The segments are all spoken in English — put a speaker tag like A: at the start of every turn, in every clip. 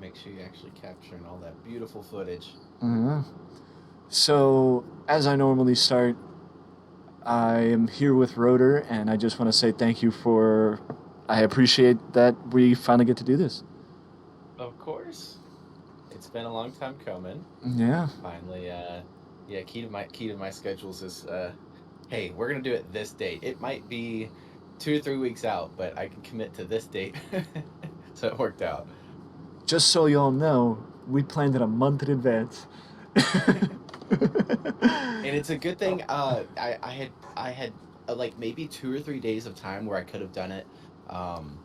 A: make sure you're actually capturing all that beautiful footage.
B: Mhm. So, as I normally start, I am here with Rotor, and I just want to say thank you for. I appreciate that we finally get to do this.
A: Of course, it's been a long time coming.
B: Yeah.
A: Finally, yeah, key to my schedules is hey, we're gonna do it this date. It might be 2 or 3 weeks out, but I can commit to this date. So it worked out.
B: Just so y'all know, we planned it a month in advance.
A: And it's a good thing. I had like maybe 2 or 3 days of time where I could have done it um,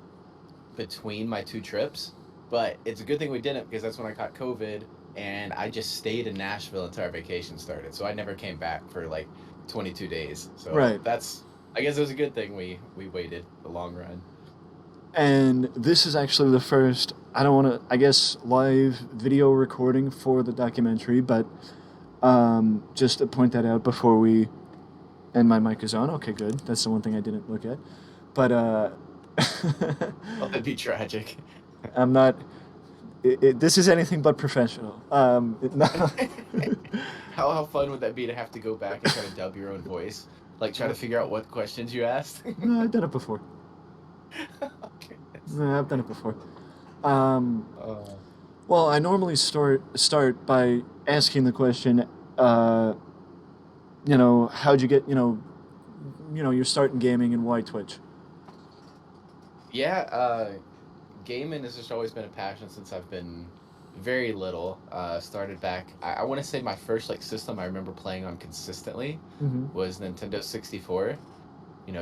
A: between my two trips, but it's a good thing we didn't because that's when I caught COVID and I just stayed in Nashville until our vacation started. So I never came back for like 22 days. So
B: Right.
A: that's I guess it was a good thing we waited the long run.
B: And this is actually the first, I don't want to, I guess, live video recording for the documentary, but just to point that out before we. And my mic is on. Okay, good. That's the one thing I didn't look at. But
A: Oh, that'd be tragic.
B: I'm not. This is anything but professional. No,
A: How fun would that be to have to go back and try to dub your own voice? Like try to figure out what questions you asked?
B: no, I've done it before.
A: Okay.
B: No, I've done it before. Um,
A: Uh,
B: well, I normally start by asking the question. Uh, how'd you get? You're starting gaming and why Twitch?
A: yeah, gaming has just always been a passion since I've been very little. Started back. I want to say my first like system I remember playing on consistently
B: Mm-hmm.
A: was Nintendo 64.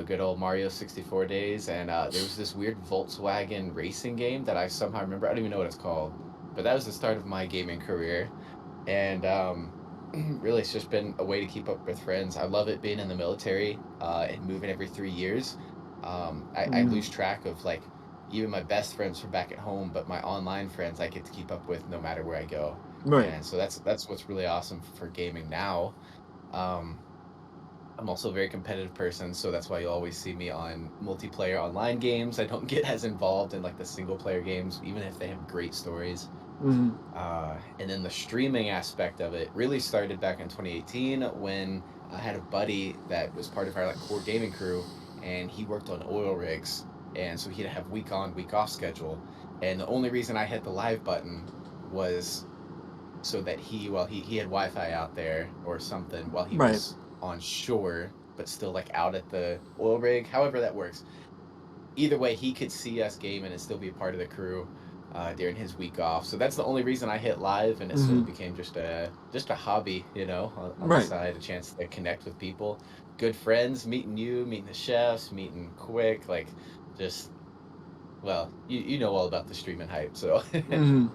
A: Good old Mario 64 days. And there was this weird Volkswagen racing game that I somehow remember. I don't even know what it's called, but that was the start of my gaming career. And really, it's just been a way to keep up with friends. I love it being in the military and moving every 3 years. I
B: Mm-hmm.
A: lose track of like even my best friends from back at home, but my online friends I get to keep up with no matter where I go.
B: Right.
A: And so that's what's really awesome for gaming now. Um, I'm also a very competitive person, so that's why you'll always see me on multiplayer online games. I don't get as involved in like the single player games, even if they have great stories.
B: Mm-hmm.
A: And then the streaming aspect of it really started back in 2018 when I had a buddy that was part of our like core gaming crew, and he worked on oil rigs, and so he'd have week on, week off schedule. And the only reason I hit the live button was so that he had Wi-Fi out there or something while he
B: Right.
A: was on shore, but still like out at the oil rig. However that works, either way, he could see us gaming and still be a part of the crew during his week off. So that's the only reason I hit live, and it sort
B: Mm-hmm.
A: of became just a hobby, on the
B: Right.
A: side, a chance to connect with people, good friends, meeting you, meeting the chefs, meeting Quick, like just you know all about the streaming hype, so.
B: Mm-hmm.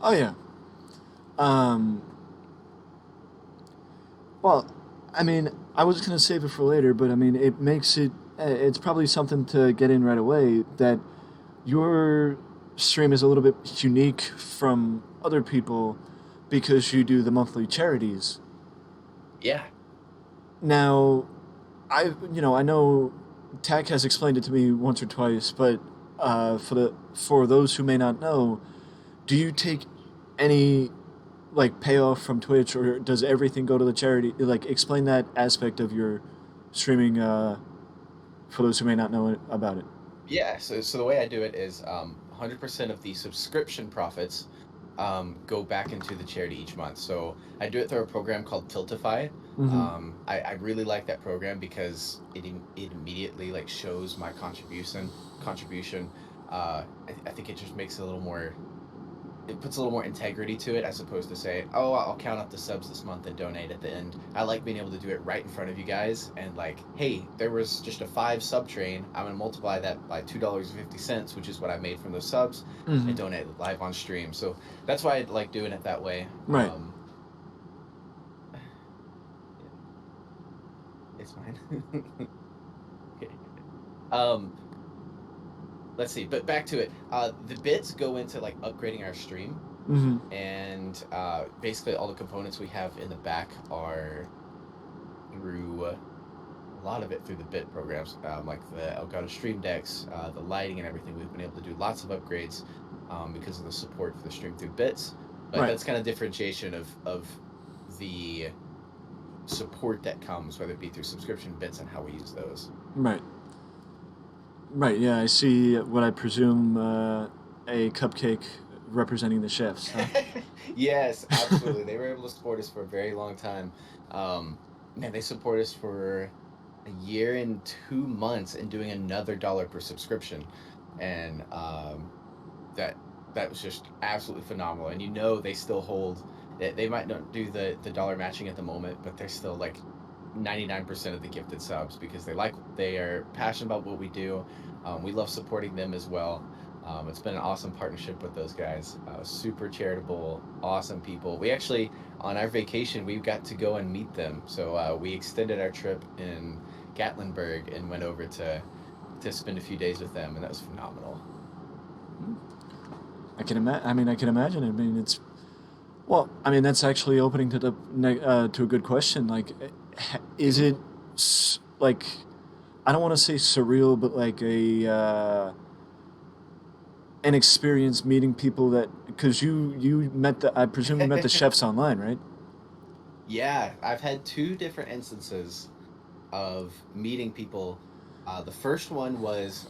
B: Oh yeah. Um, Well, I mean, I was gonna save it for later, but I mean, it makes it. It's probably something to get in right away that your stream is a little bit unique from other people because you do the monthly charities.
A: Yeah.
B: Now, I know Tech has explained it to me once or twice, but for those who may not know, do you take any like payoff from Twitch, or does everything go to the charity? Like, explain that aspect of your streaming for those who may not know about it.
A: Yeah, so the way I do it is 100% of the subscription profits go back into the charity each month. So I do it through a program called Tiltify.
B: Mm-hmm.
A: I really like that program because it immediately like shows my contribution. I think it just makes it a little more, it puts a little more integrity to it as opposed to saying, "Oh, I'll count up the subs this month and donate at the end." I like being able to do it right in front of you guys and like, "Hey, there was just a 5 sub train. I'm going to multiply that by $2.50, which is what I made from those subs,
B: Mm-hmm.
A: and donate it live on stream." So that's why I like doing it that way.
B: Right.
A: Yeah, it's fine. Okay. Um, let's see, but back to it. The bits go into like upgrading our stream,
B: Mm-hmm.
A: and basically all the components we have in the back are through a lot of it through the bit programs, like the Elgato Stream Decks, the lighting and everything. We've been able to do lots of upgrades because of the support for the stream through bits. But
B: Right.
A: that's kind of differentiation of the support that comes, whether it be through subscription bits and how we use those.
B: Right. Right. Yeah, I see what I presume a cupcake representing the chefs, huh?
A: Yes, absolutely. They were able to support us for a very long time. Man, they support us for a year and 2 months and doing another dollar per subscription. And that that was just absolutely phenomenal. And they still hold that they might not do the dollar matching at the moment, but they're still like 99% of the gifted subs because they are passionate about what we do. We love supporting them as well. It's been an awesome partnership with those guys. Super charitable, awesome people. We actually, on our vacation, we got to go and meet them. So we extended our trip in Gatlinburg and went over to spend a few days with them, and that was phenomenal.
B: I mean, I can imagine. I mean, it's well. I mean, that's actually opening to to a good question. Like, is
A: Hmm.
B: it like I don't want to say surreal, but like a an experience meeting people that because you met the I presume you met the chefs online, right?
A: Yeah, I've had two different instances of meeting people. The first one was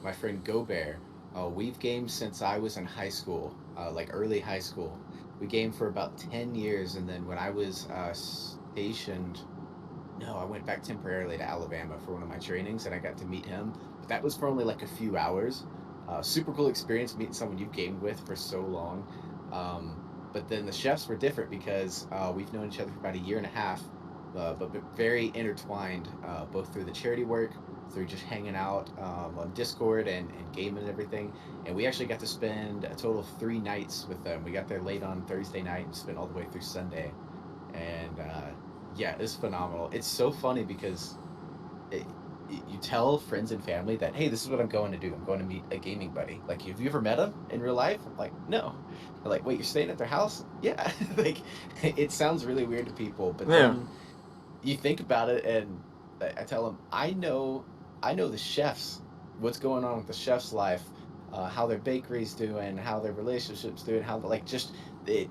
A: my friend Gobert. We've gamed since I was in high school, like early high school. We gamed for about 10 years, and then when I was stationed, no, I went back temporarily to Alabama for one of my trainings, and I got to meet him. But that was for only like a few hours. Super cool experience meeting someone you've gamed with for so long. But then the chefs were different because we've known each other for about a year and a half, but very intertwined, both through the charity work, through just hanging out on Discord and gaming and everything. And we actually got to spend a total of 3 nights with them. We got there late on Thursday night and spent all the way through Sunday. And yeah, it's phenomenal. It's so funny because you tell friends and family that, hey, this is what I'm going to do. I'm going to meet a gaming buddy. Like, have you ever met him in real life? I'm like, no. They're like, wait, you're staying at their house? Yeah. Like, it sounds really weird to people, but
B: Yeah.
A: then you think about it, and I tell them, I know the chefs, what's going on with the chef's life, how their bakery's doing, how their relationships doing, how like just it,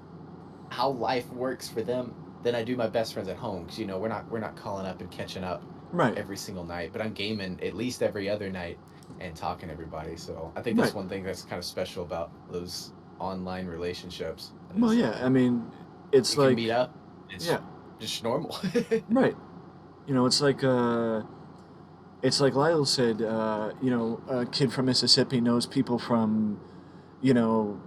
A: how life works for them than I do my best friends at home. Because we're not calling up and catching up
B: Right.
A: every single night, but I'm gaming at least every other night and talking to everybody. So I think
B: Right.
A: that's one thing that's kind of special about those online relationships
B: Well,
A: is
B: yeah. I mean, it's
A: you can
B: like
A: meet up. It's
B: yeah.
A: just normal.
B: Right. You know, it's like Lyle said. A kid from Mississippi knows people from you know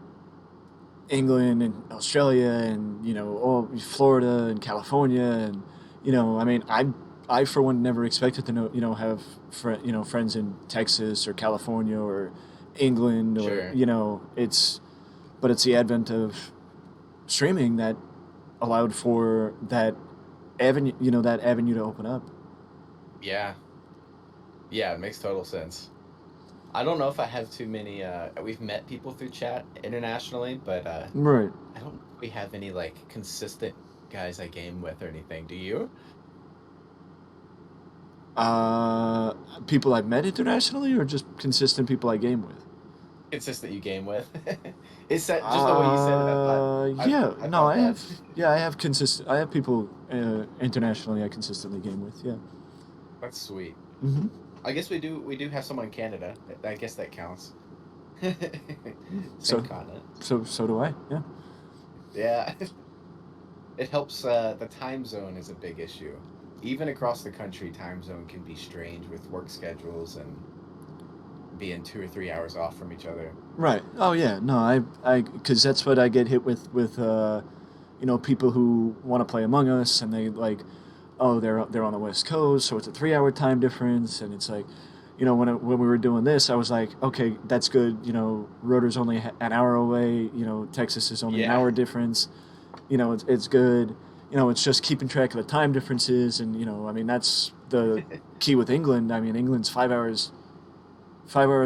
B: England and Australia and all Florida and California and I mean I for one never expected to have friends in Texas or California or England or
A: Sure.
B: it's the advent of streaming that allowed for that avenue to open up.
A: Yeah. Yeah, it makes total sense. I don't know if I have too many we've met people through chat internationally, but
B: Right.
A: I don't know if we have any like consistent guys I game with or anything. Do you?
B: Uh, People I've met internationally or just consistent people I game with.
A: Consistent you game with? It's that just the way you said it,
B: Yeah,
A: I
B: no,
A: thought
B: I
A: that.
B: have, yeah, I have I have people internationally I consistently game with, yeah.
A: That's sweet.
B: Hmm.
A: I guess we do have someone in Canada. I guess that counts. Same
B: So,
A: continent.
B: so do I, yeah.
A: Yeah. It helps the time zone is a big issue. Even across the country, time zone can be strange with work schedules and being 2 or 3 hours off from each other.
B: Right. Oh yeah, no, because that's what I get hit with, people who want to play Among Us and they like, oh, they're on the West Coast, so it's a 3 hour time difference, and it's like, when we were doing this, I was like, okay, that's good. Rotor's only an hour away. Texas is only an
A: Yeah.
B: hour difference. It's good. It's just keeping track of the time differences, and I mean, that's the key with England. I mean, England's 5 hours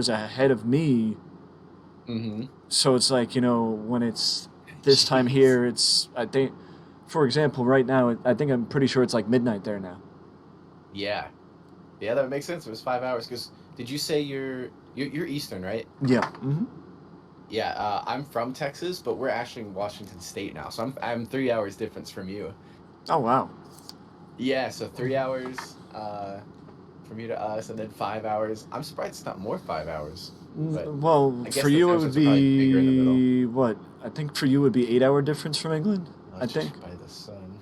B: ahead of me,
A: Mm-hmm.
B: so it's like when it's this time
A: Jeez.
B: here, it's I think, for example, right now, I think I'm pretty sure it's like midnight there now.
A: Yeah. Yeah, that makes sense. It was 5 hours. Because did you say you're Eastern, right?
B: Yeah. Hmm.
A: Yeah, I'm from Texas, but we're actually in Washington State now, so I'm 3 hours difference from you.
B: Oh wow.
A: Yeah, so 3 hours from you to us, and then 5 hours. I'm surprised it's not more 5 hours, but
B: Well,
A: I
B: for
A: guess the
B: you it
A: time
B: would
A: zones are probably bigger in the middle.
B: be what? I think for you it would be 8 hour difference from England. I think.
A: Judged by the sun.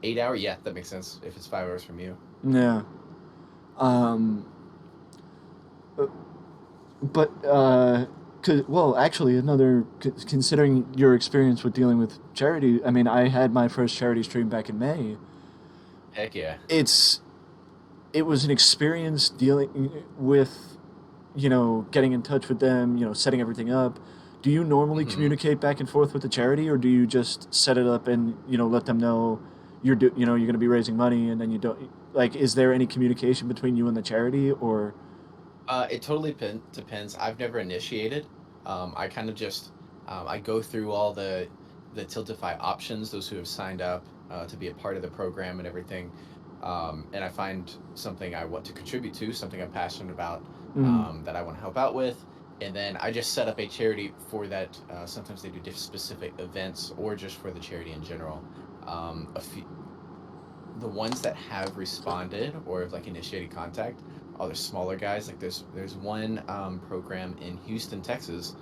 A: 8 hour? Yeah, that makes sense. If it's 5 hours from you.
B: Yeah. Um. uh, But well, actually, considering your experience with dealing with charity, I mean, I had my first charity stream back in May.
A: Heck yeah.
B: It's it was an experience dealing with, getting in touch with them, setting everything up. Do you normally
A: Hmm.
B: communicate back and forth with the charity, or do you just set it up and let them know you're going to be raising money, and then you don't like? Is there any communication between you and the charity, or?
A: It totally depends. I've never initiated. I kind of just I go through all the Tiltify options, those who have signed up to be a part of the program and everything, and I find something I want to contribute to, something I'm passionate about,
B: Mm,
A: that I want to help out with, and then I just set up a charity for that. Sometimes they do specific events or just for the charity in general. A few, the ones that have responded or have like initiated contact are the smaller guys. Like there's one program in Houston, Texas,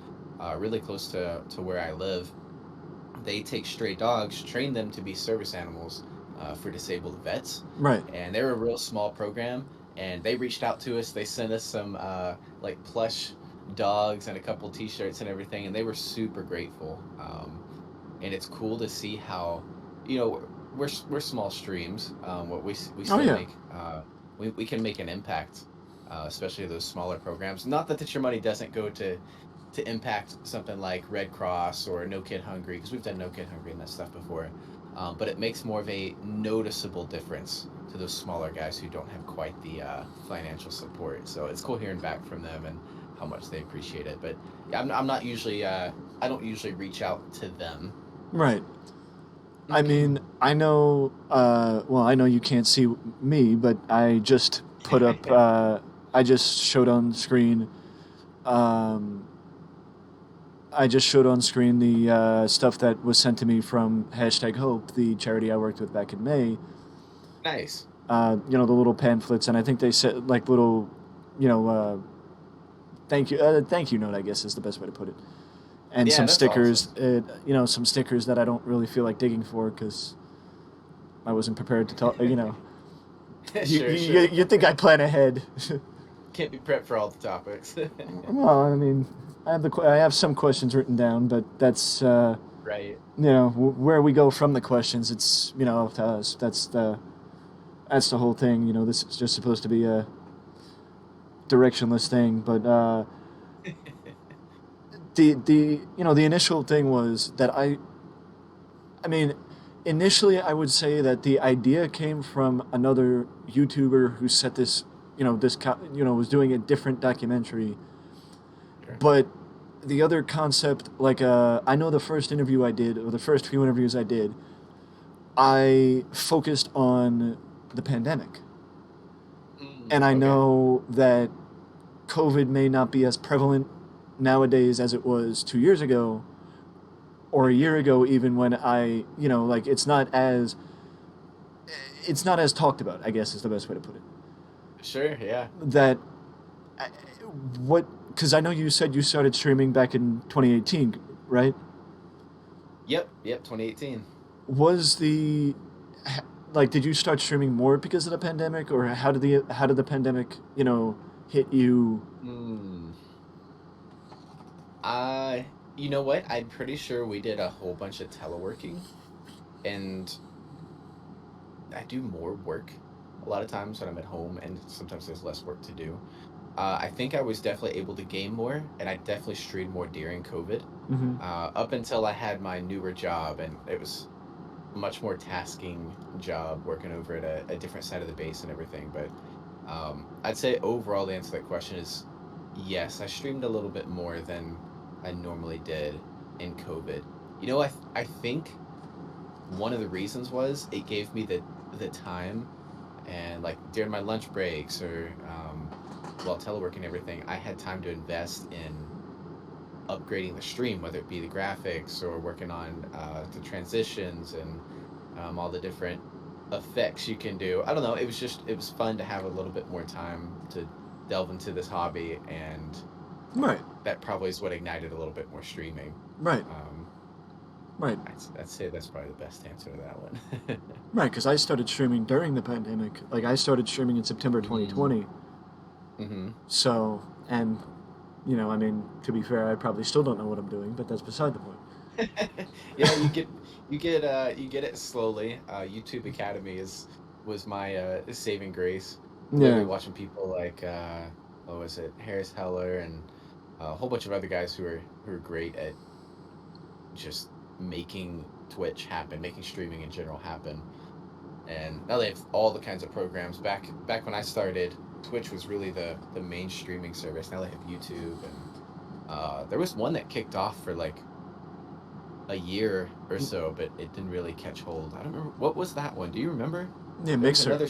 A: really close to where I live. They take stray dogs, train them to be service animals for disabled vets,
B: right.
A: and they're a real small program. And they reached out to us. They sent us some like plush dogs and a couple T-shirts and everything, and they were super grateful. And it's cool to see how, you know, we're small streams. What we
B: Oh
A: still
B: yeah.
A: make we can make an impact, especially those smaller programs. Not that your money doesn't go to impact something like Red Cross or No Kid Hungry, because we've done No Kid Hungry and that stuff before. But it makes more of a noticeable difference to those smaller guys who don't have quite the financial support. So it's cool hearing back from them and how much they appreciate it. But yeah, I'm not usually I don't usually reach out to them.
B: Right. I mean, I know. Well, I know you can't see me, but I just put up. I just showed on screen. Um, I just showed on screen the stuff that was sent to me from hashtag Hope, the charity I worked with back in May.
A: Nice.
B: The little pamphlets, and I think they said like little, you know, thank you note. I guess is the best way to put it. And
A: Yeah,
B: some
A: that's awesome.
B: stickers. Some stickers that I don't really feel like digging for because I wasn't prepared to talk.
A: Sure, sure.
B: You think I plan ahead?
A: Can't be prepped for all the topics.
B: Well, I mean, I have some questions written down, but that's
A: Right.
B: where we go from the questions. It's up to us. That's the whole thing. This is just supposed to be a directionless thing, but the initial thing was that I mean, initially I would say that the idea came from another YouTuber who set this, was doing a different documentary.
A: Sure.
B: But the other concept, like, I know the first interview I did, or the first few interviews I did, I focused on the pandemic. And I
A: Okay.
B: know that COVID may not be as prevalent nowadays as it was 2 years ago, or a year ago, even when like it's not as talked about. I guess is the best way to put it.
A: Sure. Yeah.
B: That what because I know you said you started streaming back in 2018, right?
A: Yep. Yep. 2018.
B: Was the like did you start streaming more because of the pandemic, or how did the pandemic hit you?
A: Hmm. Uh, you know what? I'm pretty sure we did a whole bunch of teleworking, and I do more work a lot of times when I'm at home, and sometimes there's less work to do. I think I was definitely able to game more, and I definitely streamed more during COVID.
B: Hmm.
A: Up until I had my newer job, and it was a much more tasking job working over at a different side of the base and everything. But I'd say overall, the answer to that question is yes. I streamed a little bit more than I normally did in COVID. I think one of the reasons was it gave me the time, and like during my lunch breaks or while teleworking and everything, I had time to invest in upgrading the stream, whether it be the graphics or working on the transitions and all the different effects you can do. I don't know. It was fun to have a little bit more time to delve into this hobby, and
B: Right,
A: that probably is what ignited a little bit more streaming.
B: right,
A: Um,
B: right,
A: I'd say that's probably the best answer to that one.
B: right. Because I started streaming during the pandemic. Like I started streaming in September
A: Mm,
B: 2020.
A: mm-hmm.
B: So, and I mean, to be fair, I probably still don't know what I'm doing, but that's beside the point.
A: Yeah, you get it slowly. YouTube Academy is was my saving grace. Literally
B: Yeah,
A: watching people like what was it, Harris Heller and a whole bunch of other guys who are great at just making Twitch happen, making streaming in general happen. And now they have all the kinds of programs. Back when I started, Twitch was really the main streaming service. Now they have YouTube, and there was one that kicked off for like a year or so, but it didn't really catch hold. I don't remember what was that one. Do you remember?
B: yeah,
A: There was
B: Mixer.
A: another.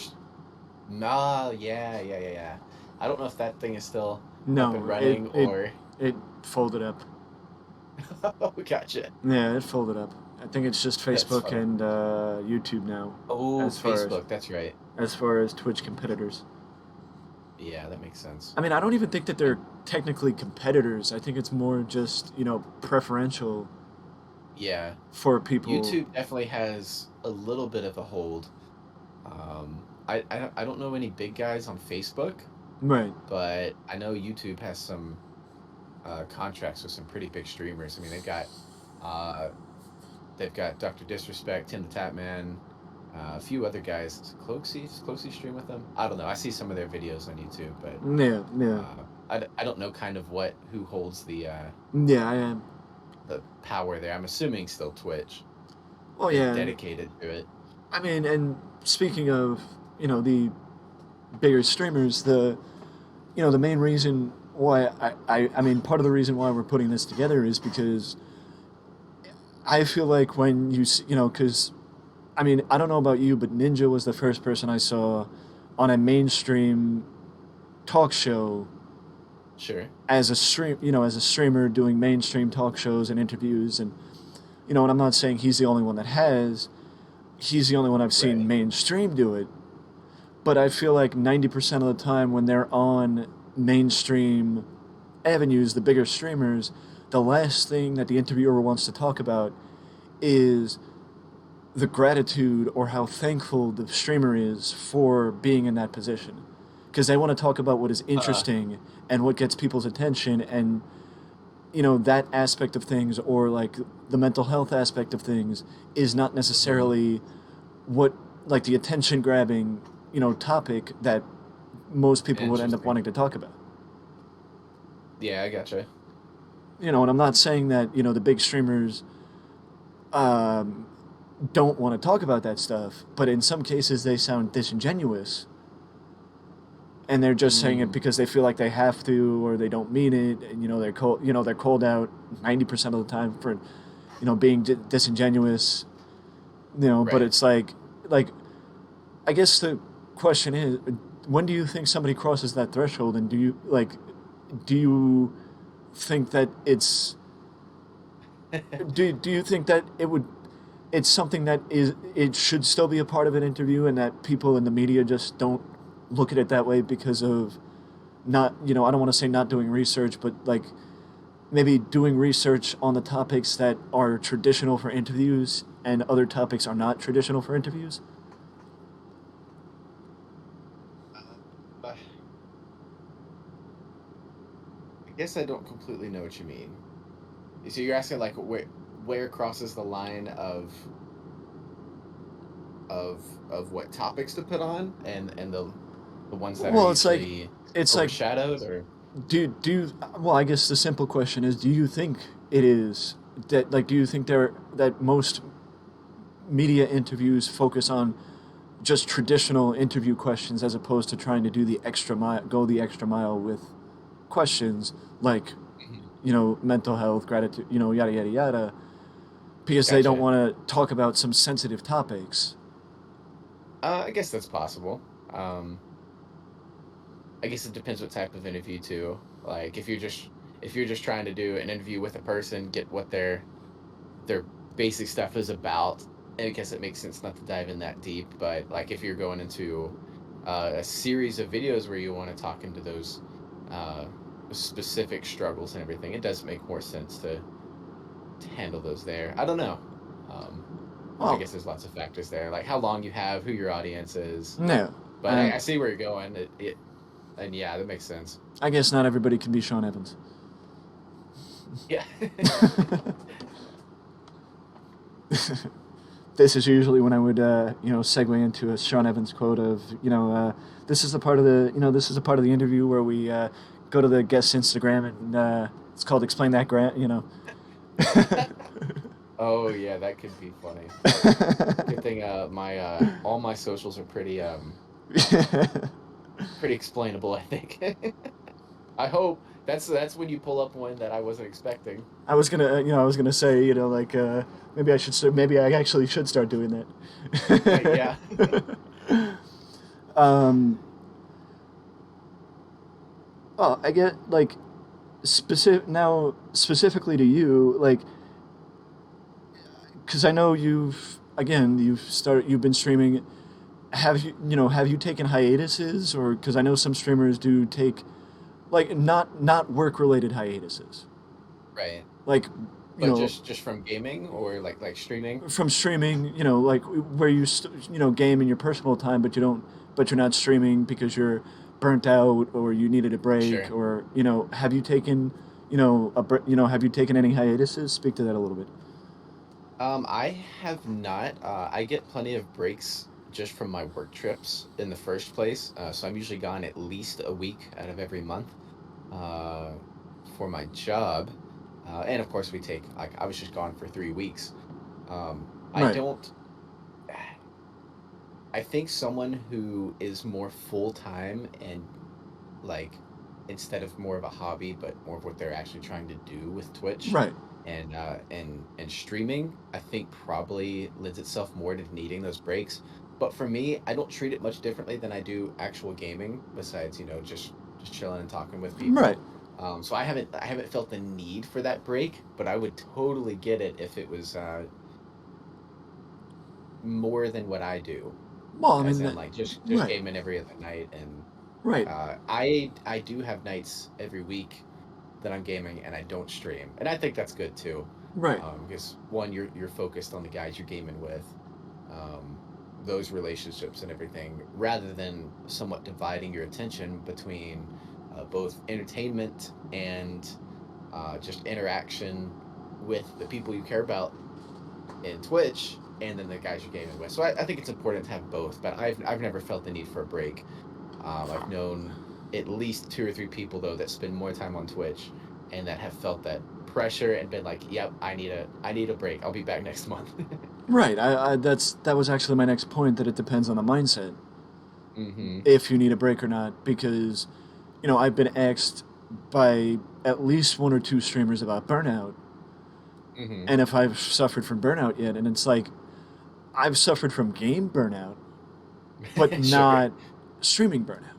A: Nah, yeah. I don't know if that thing is still up and
B: No, it
A: running
B: it
A: or.
B: it folded up.
A: Oh, gotcha.
B: Yeah, it folded up. I think it's just
A: That's
B: Facebook
A: funny.
B: and YouTube now,
A: Oh,
B: as far as
A: Facebook. That's right.
B: Twitch competitors.
A: Yeah, that makes sense.
B: I mean, I don't even think that
A: And
B: they're technically competitors. I think it's more just preferential
A: yeah,
B: for people.
A: YouTube definitely has a little bit of a hold. I don't know any big guys on Facebook,
B: Right.
A: but I know YouTube has some contracts with some pretty big streamers. I mean, uh, they've got Dr. Disrespect, Tim the Tapman, a few other guys. Does Cloakzy stream with them? I don't know. I see some of their videos on YouTube, but
B: Yeah, yeah,
A: I don't know kind of who holds
B: yeah. I am.
A: the power there. I'm assuming still Twitch.
B: Well,
A: They're
B: yeah. And
A: dedicated to it.
B: I mean, and speaking of the bigger streamers, the main reason why I mean, part of the reason why we're putting this together is because I feel like when because I mean, I don't know about you, but Ninja was the first person I saw on a mainstream talk show
A: Sure.
B: as a as a streamer doing mainstream talk shows and interviews. And and I'm not saying he's the only one that has. He's the only one I've seen
A: Right.
B: mainstream do it. But I feel like 90% of the time when they're on mainstream avenues, the bigger streamers, the last thing that the interviewer wants to talk about is the gratitude or how thankful the streamer is for being in that position. Because they want to talk about what is
A: Uh,
B: interesting and what gets people's attention, and that aspect of things, or like the mental health aspect of things, is not
A: mhm.
B: necessarily what, like, the attention grabbing topic that most people would end up
A: Interesting.
B: wanting to talk about.
A: Yeah, I gotcha.
B: And I'm not saying that the big streamers um, don't want to talk about that stuff, but in some cases they sound disingenuous, and they're just saying it
A: Mm,
B: because they feel like they have to, or they don't mean it, and they're called out 90% of the time for being disingenuous. But
A: right.
B: it's like I guess the question is, when do you think somebody crosses that threshold, and do you think that do you think that it's something that it should still be a part of an interview, and that people in the media just don't look at it that way because of not, I don't want to say not doing research, but like maybe doing research on the topics that are traditional for interviews and other topics are not traditional for interviews?
A: Uh, I guess I don't completely know what you mean. So you're asking like where crosses the line of what topics to put on and the ones that are
B: Well,
A: usually
B: it's like
A: overshadowed or
B: well, I guess the simple question is, do you think it is that, like, do you think that most media interviews focus on just traditional interview questions as opposed to trying to go the extra mile with questions like
A: Mhm.
B: mental health, gratitude, yada yada yada, because they don't
A: Gotcha.
B: want to talk about some sensitive topics.
A: I guess that's possible. Um, I guess it depends what type of interview too. Like if you're just if you're just trying to do an interview with a person, get what their basic stuff is about, I guess it makes sense not to dive in that deep. But like if you're going into a series of videos where you want to talk into those uh, specific struggles and everything, it does make more sense to handle those there. I don't know. Um, I
B: Well,
A: guess there's lots of factors there, like how long you have, who your audience is.
B: no,
A: But I see where you're going. And yeah, that makes sense.
B: I guess not everybody can be Sean Evans.
A: Yeah.
B: This is usually when I would, segue into a Sean Evans quote of, this is the part of the, this is the part of the interview where we go to the guest's Instagram and it's called "Explain That Grant,"
A: Oh yeah, that could be funny. Good thing my all my socials are pretty explainable, I think. I hope that's when you pull up one that I wasn't expecting.
B: I was gonna say, like maybe maybe I actually should start doing
A: Yeah.
B: that. um, well, I get like specifically to you, like, because I know you've been streaming. Have you taken hiatuses, or because I know some streamers do take like not work related hiatuses,
A: Right.
B: like
A: But just from gaming or like streaming?
B: from streaming, like where game in your personal time, but you're not streaming because you're burnt out or you needed a break,
A: Sure.
B: or have you taken, have you taken any hiatuses? Speak to that a little bit.
A: I have not. I get plenty of breaks just from my work trips in the first place. So I'm usually gone at least a week out of every month uh, for my job. And of course, we take, like, I was just gone for 3 weeks. I
B: Right,
A: don't, I think someone who is more full time and like instead of more of a hobby, but more of what they're actually trying to do with Twitch
B: right,
A: and streaming, I think probably lends itself more to needing those breaks. But for me, I don't treat it much differently than I do actual gaming. Besides, just chilling and talking with
B: right.
A: people. So I haven't felt the need for that break, but I would totally get it if it was more than what I do,
B: Well, I
A: as
B: mean
A: in
B: that.
A: like just
B: Right,
A: gaming every other night. And
B: right,
A: I do have nights every week that I'm gaming and I don't stream, and I think that's good too.
B: right,
A: Because one, you're focused on the guys you're gaming with, um, those relationships and everything, rather than somewhat dividing your attention between both entertainment and just interaction with the people you care about in Twitch, and then the guys you're gaming with. So I think it's important to have both, but I've never felt the need for a break. I've known at least two or three people though that spend more time on Twitch and that have felt that pressure and been like, "Yep, I need a break. I'll be back next month."
B: right. That was actually my next point. That it depends on the mindset
A: Mm-hmm.
B: if you need a break or not, because I've been asked by at least one or two streamers about burnout,
A: Mm-hmm.
B: and if I've suffered from burnout yet, and it's like I've suffered from game burnout, but
A: Sure.
B: not streaming burnout.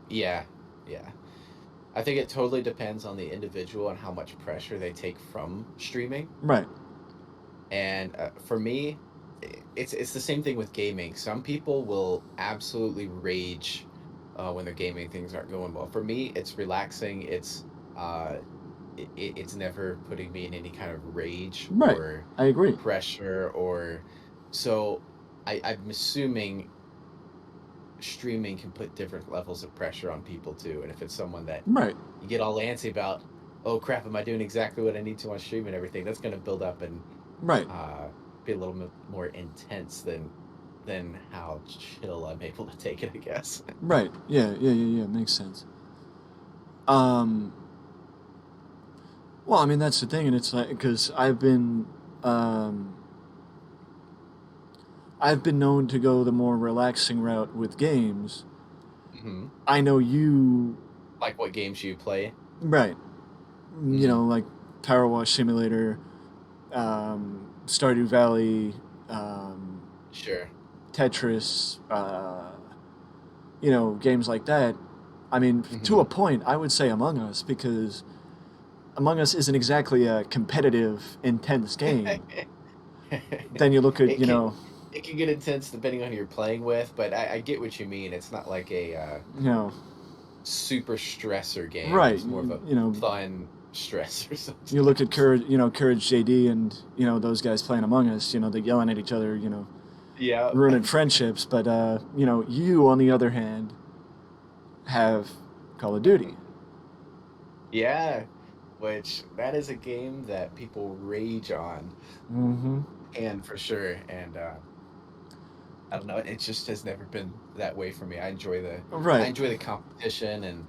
A: Yeah. Yeah. I think it totally depends on the individual and how much pressure they take from streaming.
B: Right,
A: And for me, it's the same thing with gaming. Some people will absolutely rage when they're gaming, things aren't going well. For me, it's relaxing. Uh, it's never putting me in any kind of rage
B: right.
A: or
B: I agree.
A: pressure or so. I'm assuming streaming can put different levels of pressure on people too. And if it's someone that
B: Right,
A: you get all antsy about, oh crap, am I doing exactly what I need to on stream and everything? That's going to build up and
B: right,
A: uh, be a little bit more intense than how chill I'm able to take it, I guess.
B: right. Yeah, yeah, yeah, yeah. Makes sense. Um, well, I mean that's the thing, and it's like because um, I've been known to go the more relaxing route with games.
A: Hmm.
B: I know you,
A: Like what games you play?
B: right?
A: Mm,
B: Like Power Wash Simulator, Stardew Valley,
A: sure.
B: Tetris, games like that. I mean, to
A: Hmm.
B: a point, I would say Among Us because Among Us isn't exactly a competitive, intense game. Then you look at,
A: It can it can get intense depending on who you're playing with, but I get what you mean. It's not like a
B: you know,
A: super stressor game.
B: right,
A: It's more of a
B: you know,
A: fun stressor
B: you look at
A: sometimes.
B: Courage JD and, those guys playing Among Us, they're yelling at each other,
A: Yeah.
B: ruining friendships. But, you, on the other hand, have Call of Duty.
A: Yeah, which that is a game that people rage on,
B: Mm-hmm.
A: and for sure. And I don't know, it just has never been that way for me. I
B: Right.
A: enjoy the competition, and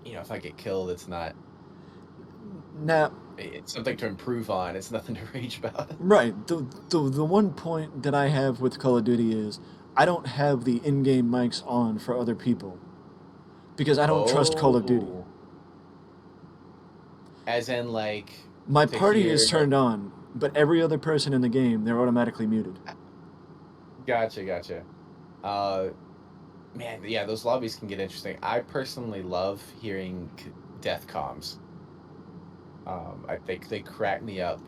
A: if I get killed,
B: Now,
A: it's something to improve on. It's nothing to rage about.
B: right. The one point that I have with Call of Duty is I don't have the in-game mics on for other people because I don't trust Call of Duty.
A: Oh, as in like
B: My
A: to
B: party is
A: hear.
B: turned on, but every other person in the game, they're automatically muted.
A: Gotcha, gotcha. Uh, Man, yeah, those lobbies can get interesting. I personally love hearing death comms. I think they crack me up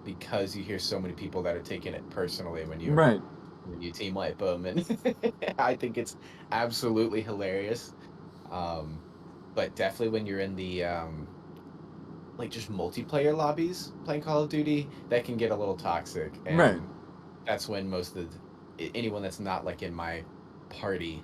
A: because you hear so many people that are taking it personally
B: Right.
A: when you team wipe them, and I think it's absolutely hilarious. Um, but definitely when you're in the like just multiplayer lobbies playing Call of Duty, that can get a little toxic,
B: Right.
A: and that's when most of anyone that's not like in my party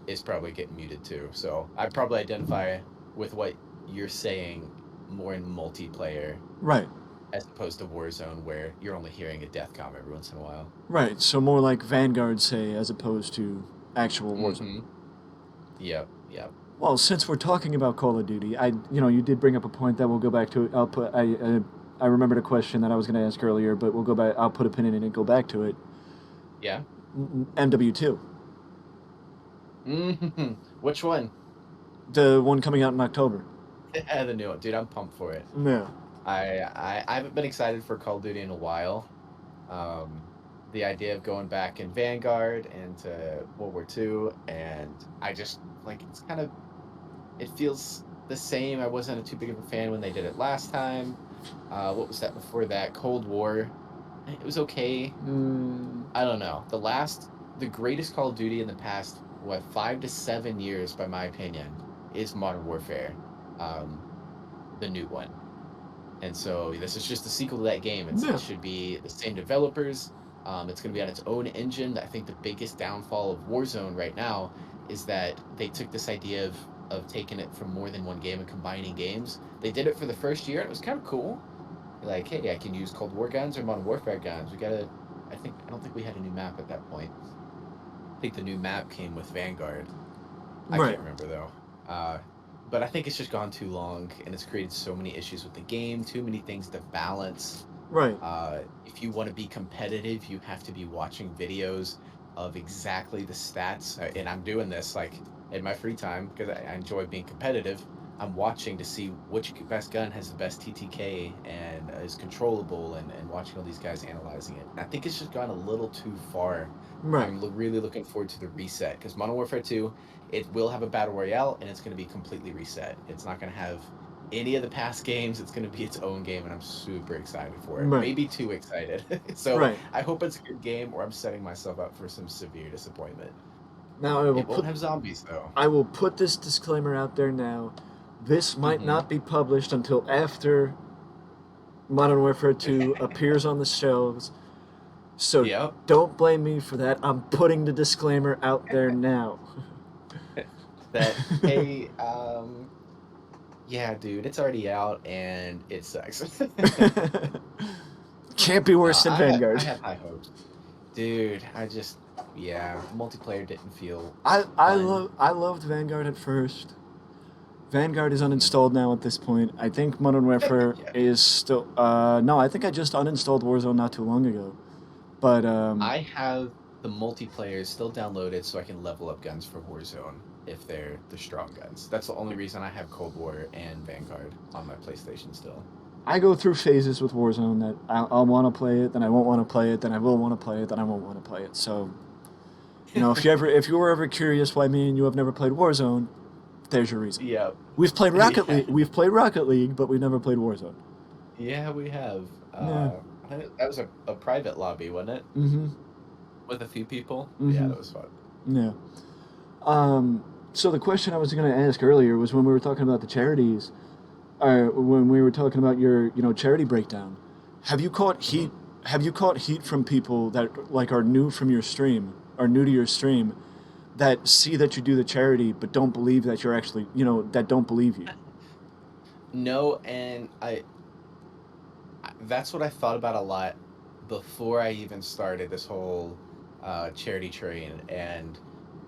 A: is probably getting muted too. So I probably identify with what you're saying more in multiplayer
B: Right.
A: as opposed to Warzone, where you're only hearing a death comm every once in a while.
B: Right. So more like Vanguard, say, as opposed to actual Warzone.
A: Mm-hmm. Yep. Yep.
B: Well, since we're talking about Call of Duty, you did bring up a point that we'll go back to it. I remembered a question that I was going to ask earlier, but we'll go back. I'll put a pin in it and go back to it.
A: Yeah.
B: MW2,
A: Mm-hmm. Which one?
B: the one coming out in October.
A: The new one, dude. I'm pumped for it.
B: Yeah.
A: I haven't been excited for Call of Duty in a while. Um, the idea of going back in Vanguard into World War II, and I just like it feels the same. I wasn't too big of a fan when they did it last time. What was that before that? Cold War. It was okay.
B: Mm,
A: I don't know. The greatest Call of Duty in the past, what, 5 to 7 years, by my opinion, is Modern Warfare, um, the new one. And so this is just a sequel to that game. It
B: yeah.
A: should be the same developers. It's going to be on its own engine. I think the biggest downfall of Warzone right now is that they took this idea of taking it from more than one game and combining games. They did it for the first year, and it was kind of cool. Like, hey, I can use Cold War guns or Modern Warfare guns. I don't think we had a new map at that point. I think the new map came with Vanguard. I
B: Right.
A: can't remember though. Uh, but I think it's just gone too long, and it's created so many issues with the game. Too many things to balance.
B: Right.
A: If you want to be competitive, you have to be watching videos of exactly the stats. And I'm doing this like in my free time because I enjoy being competitive. I'm watching to see which best gun has the best TTK and is controllable, and watching all these guys analyzing it. And I think it's just gone a little too far.
B: Right.
A: I'm really looking forward to the reset because Modern Warfare 2, it will have a battle royale, and it's going to be completely reset. It's not going to have any of the past games. It's going to be its own game, and I'm super excited for it.
B: Right.
A: Maybe too excited. So
B: Right.
A: I hope it's a good game, or I'm setting myself up for some severe disappointment.
B: Now
A: It won't have zombies though.
B: I will put this disclaimer out there now. This might
A: Mm-hmm.
B: not be published until after Modern Warfare 2 appears on the shelves. So
A: Yep.
B: don't blame me for that. I'm putting the disclaimer out there now.
A: That, hey, yeah, dude, it's already out and it sucks.
B: Can't be worse than
A: I
B: Vanguard.
A: have high hopes, dude. Yeah, multiplayer didn't feel fun.
B: I loved Vanguard at first. Vanguard is
A: Mhm.
B: uninstalled now at this point. I think Modern Warfare
A: Yeah,
B: is still. No, I think I just uninstalled Warzone not too long ago. But
A: I have the multiplayer still downloaded so I can level up guns for Warzone if they're the strong guns. That's the only reason I have Cold War and Vanguard on my PlayStation still.
B: I go through phases with Warzone that I'll want to play it, then I won't want to play it, then I will want to play it, then I won't want to play it. So, if you were ever curious why me and you have never played Warzone, There's your reason.
A: Yeah.
B: We've played Rocket
A: Yeah.
B: League. We've played Rocket League, but we never played Warzone.
A: Yeah, we have.
B: Yeah.
A: I think that was a private lobby, wasn't it?
B: Mm-hmm.
A: With a few people. Yeah,
B: Mm-hmm.
A: that was fun.
B: Yeah. So the question I was going to ask earlier was when we were talking about the charities, or when we were talking about your, charity breakdown. Have you caught
A: Hmm.
B: heat? Have you caught heat from people that like are new from your stream, are new to your stream, that see that you do the charity but don't believe that you're actually, that don't believe you?
A: No, and that's what I thought about a lot before I even started this whole charity train, and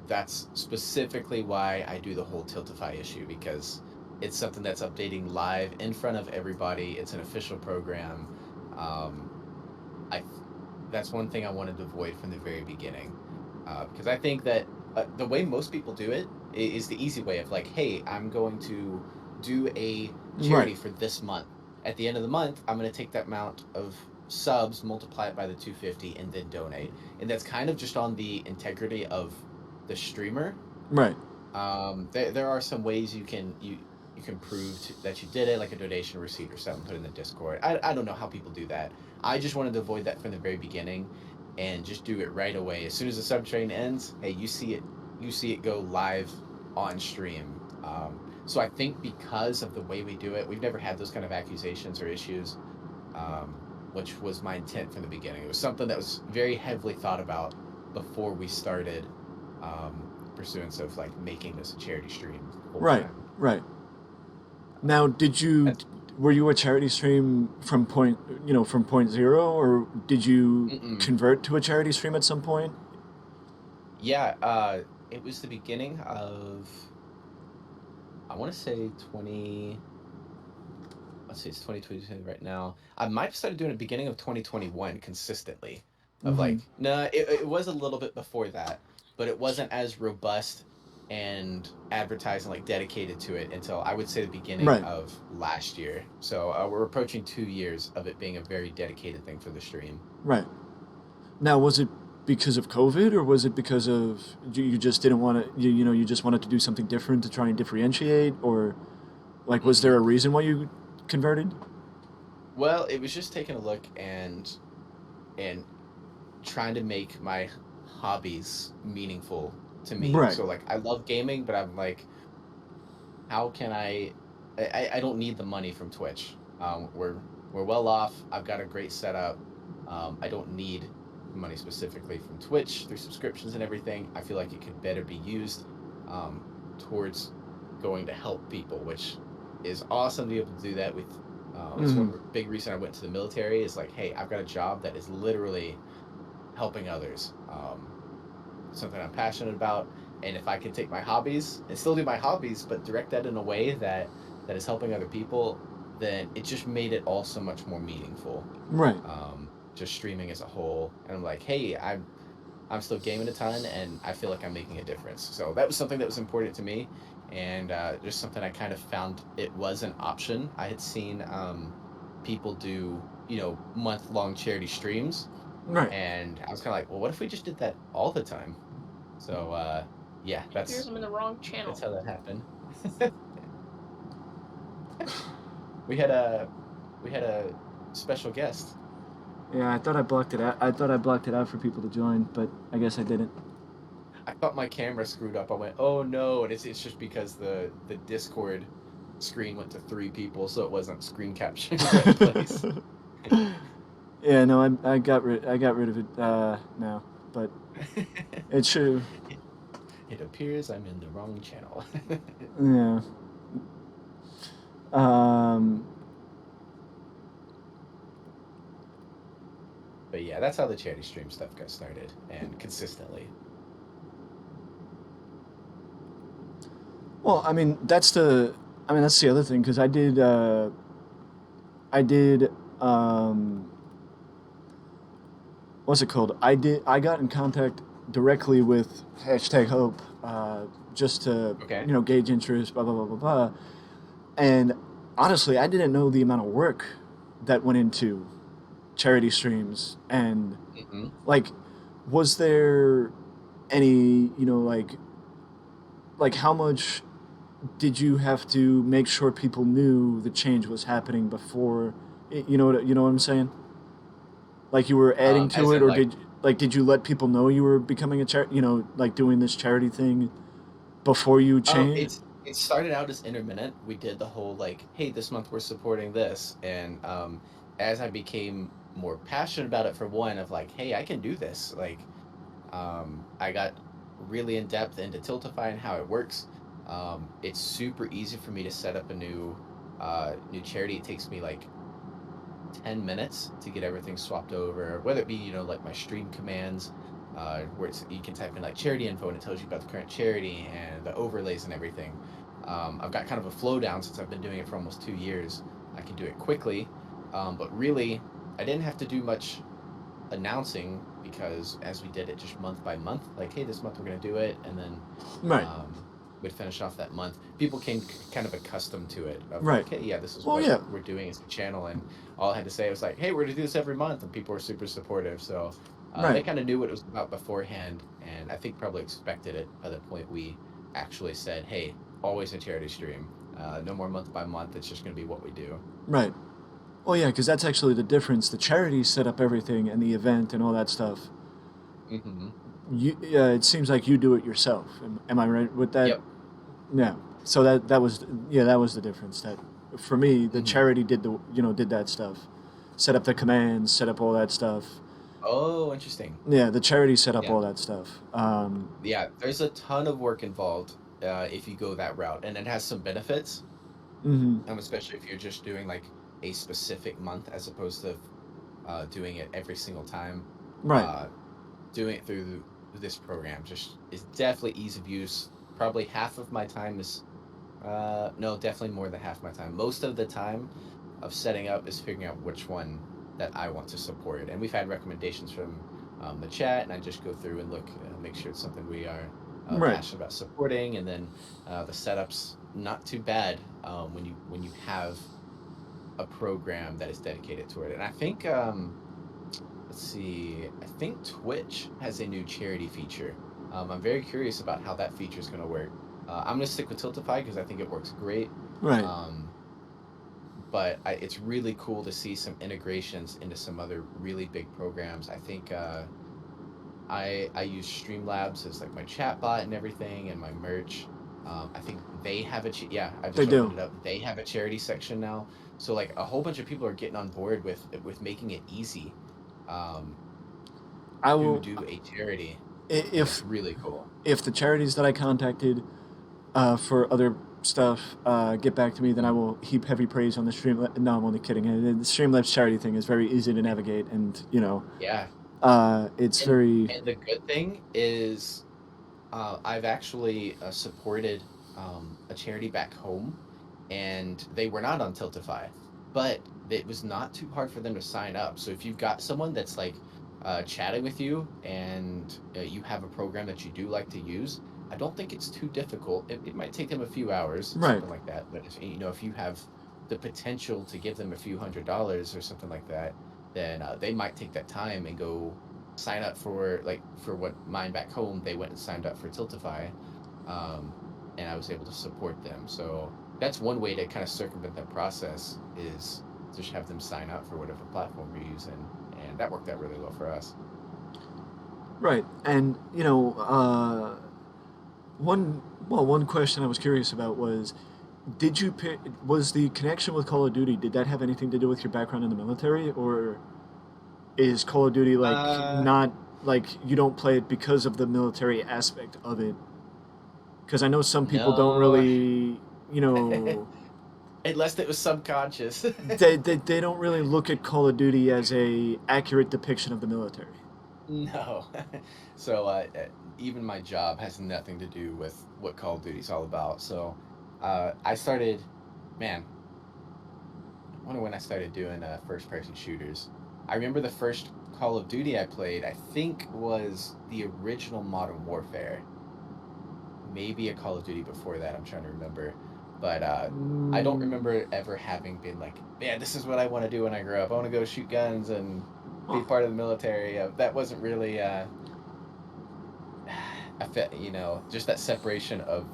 A: that's specifically why I do the whole Tiltify issue, because it's something that's updating live in front of everybody. It's an official program. Um, I That's one thing I wanted to avoid from the very beginning, because I think that the way most people do it is the easy way of like, hey, I'm going to do a
B: Right.
A: charity for this month. At the end of the month, I'm going to take that amount of subs, multiply it by the 250, and then donate. And that's kind of just on the integrity of the streamer.
B: Right.
A: There are some ways you can prove that you did it, like a donation receipt or something, put in the Discord. I don't know how people do that. I just wanted to avoid that from the very beginning, and just do it right away. As soon as the sub train ends, hey, you see it go live on stream. So I think because of the way we do it, we've never had those kind of accusations or issues, which was my intent from the beginning. It was something that was very heavily thought about before we started, pursuance of like making this a charity stream full
B: Right.
A: time.
B: Right. Now,
A: That's
B: were you a charity stream from from point zero, or did you
A: mm-mm.
B: convert to a charity stream at some point?
A: Yeah, it was the beginning of, I want to say 20, let's see, it's 2022 right now. I might have started doing it beginning of 2021 consistently. Of
B: Mm-hmm.
A: like, no, it was a little bit before that, but it wasn't as robust and advertising like dedicated to it until I would say the beginning
B: Right.
A: of last year. So we're approaching 2 years of it being a very dedicated thing for the stream.
B: Right. Now, was it because of COVID, or was it because of you just didn't want to, you just wanted to do something different to try and differentiate, or like was there
A: Mm-mm.
B: a reason why you converted?
A: Well, it was just taking a look and trying to make my hobbies meaningful to me.
B: Right.
A: So like I love gaming, but I'm like, how can I don't need the money from Twitch. We're well off. I've got a great setup. I don't need money specifically from Twitch through subscriptions and everything. I feel like it could better be used, um, towards going to help people, which is awesome to be able to do that with. That's
B: Mm-hmm.
A: one big reason I went to the military is like, hey, I've got a job that is literally helping others. Something I'm passionate about, and if I can take my hobbies and still do my hobbies, but direct that in a way that is helping other people, then it just made it all so much more meaningful.
B: Right.
A: Just streaming as a whole, and I'm like, hey, I'm still gaming a ton, and I feel like I'm making a difference. So that was something that was important to me, and just something I kind of found it was an option. I had seen people do month-long charity streams,
B: Right.
A: and I was kind of like, well, what if we just did that all the time? So yeah,
C: It appears I'm in the wrong channel.
A: that's how that happened. we had a we had a special guest.
B: Yeah, I thought I blocked it out. I thought I blocked it out for people to join, but I guess I didn't.
A: I thought my camera screwed up. I went, oh no, and it's just because the Discord screen went to 3 people, so it wasn't screen capturing the right place.
B: Yeah, no, I got rid of it now, but it should.
A: It appears I'm in the wrong channel.
B: Yeah. Um.
A: But yeah, that's how the charity stream stuff got started, and consistently.
B: Well, I mean, that's the other thing, because I did. Um, what's it called? I got in contact directly with hashtag Hope, just to
A: Okay.
B: gauge interest, blah blah blah blah blah. And honestly, I didn't know the amount of work that went into charity streams, and
A: Hmm.
B: like, was there any, like how much did you have to make sure people knew the change was happening before? You know what I'm saying? Like you were adding
A: As
B: to it,
A: in
B: or
A: like,
B: did you let people know you were becoming a charity? Like doing this charity thing before you change?
A: it started out as intermittent. We did the whole like, hey, this month we're supporting this, and as I became more passionate about it, for one, of like, hey, I can do this. Like, I got really in depth into Tiltify and how it works. It's super easy for me to set up a new charity. It takes me like 10 minutes to get everything swapped over, whether it be, like my stream commands, where you can type in like charity info and it tells you about the current charity and the overlays and everything. I've got kind of a flow down since I've been doing it for almost 2 years. I can do it quickly, but really, I didn't have to do much announcing because as we did it just month by month, like, hey, this month we're going to do it, and then
B: Right.
A: we'd finish off that month. People came kind of accustomed to it, of
B: Right.
A: like, hey, yeah, this is
B: Well,
A: what
B: yeah.
A: we're doing as a channel, and all I had to say was like, hey, we're going to do this every month, and people were super supportive. So they
B: Right.
A: kind of knew what it was about beforehand, and I think probably expected it by the point we actually said, hey, always a charity stream. No more month by month. It's just going to be what we do.
B: Right. Oh yeah, because that's actually the difference. The charities set up everything and the event and all that stuff.
A: Hmm.
B: It seems like you do it yourself. Am I right with that?
A: Yep.
B: Yeah. So that was the difference. That for me, the
A: Hmm.
B: charity did that stuff, set up the commands, set up all that stuff.
A: Oh, interesting.
B: Yeah, the charity set up
A: Yeah.
B: all that stuff.
A: Yeah, there's a ton of work involved if you go that route, and it has some benefits,
B: Hmm.
A: especially if you're just doing like a specific month as opposed to doing it every single time.
B: Right.
A: Uh, Doing it through this program just is definitely ease of use. Probably half of my time is no, definitely more than half my time. Most of the time of setting up is figuring out which one that I want to support. And we've had recommendations from the chat, and I just go through and look, make sure it's something we are
B: Right.
A: passionate about supporting. And then the setup's not too bad when you have a program that is dedicated to it. And I think let's see, I think Twitch has a new charity feature. I'm very curious about how that feature is going to work. I'm going to stick with Tiltify because I think it works great.
B: Right.
A: Um, but it's really cool to see some integrations into some other really big programs. I think I use Streamlabs as like my chat bot and everything, and my merch. I think they have yeah, I
B: They
A: just opened
B: do.
A: it up. They have a charity section now, so like a whole bunch of people are getting on board with making it easy um,
B: I
A: to
B: will
A: do a charity, and it's
B: if
A: really cool.
B: if the charities that I contacted for other stuff get back to me, then I
A: Mm.
B: will heap heavy praise on the stream. No, I'm only kidding. The Streamlabs charity thing is very easy to navigate, and
A: Yeah,
B: it's
A: and
B: very
A: the good thing is, I've actually supported a charity back home, and they were not on Tiltify, but it was not too hard for them to sign up. So if you've got someone that's like chatting with you, and you have a program that you do like to use, I don't think it's too difficult. It might take them a few hours,
B: right.
A: something like that. But if you have the potential to give them a few $100s or something like that, then they might take that time and go sign up for, like, for what mine back home. They went and signed up for Tiltify, um, and I was able to support them. So that's one way to kind of circumvent that process, is just have them sign up for whatever platform you're using, and that worked out really well for us.
B: Right. And one question I was curious about was, was the connection with Call of Duty, did that have anything to do with your background in the military, or is Call of Duty like
A: Uh,
B: not like you don't play it because of the military aspect of it? Because I know some people don't
A: no,
B: really, you know,
A: unless it was subconscious.
B: they don't really look at Call of Duty as a accurate depiction of the military.
A: No. So even my job has nothing to do with what Call of Duty's all about. So I started, man, I wonder when I started doing first person shooters. I remember the first Call of Duty I played, I think, was the original Modern Warfare. Maybe a Call of Duty before that, I'm trying to remember. But I don't
B: Mm,
A: remember ever having been like, man, this is what I want to do when I grow up. I want to go shoot guns and be
B: huh.
A: part of the military. That wasn't really I felt, just that separation of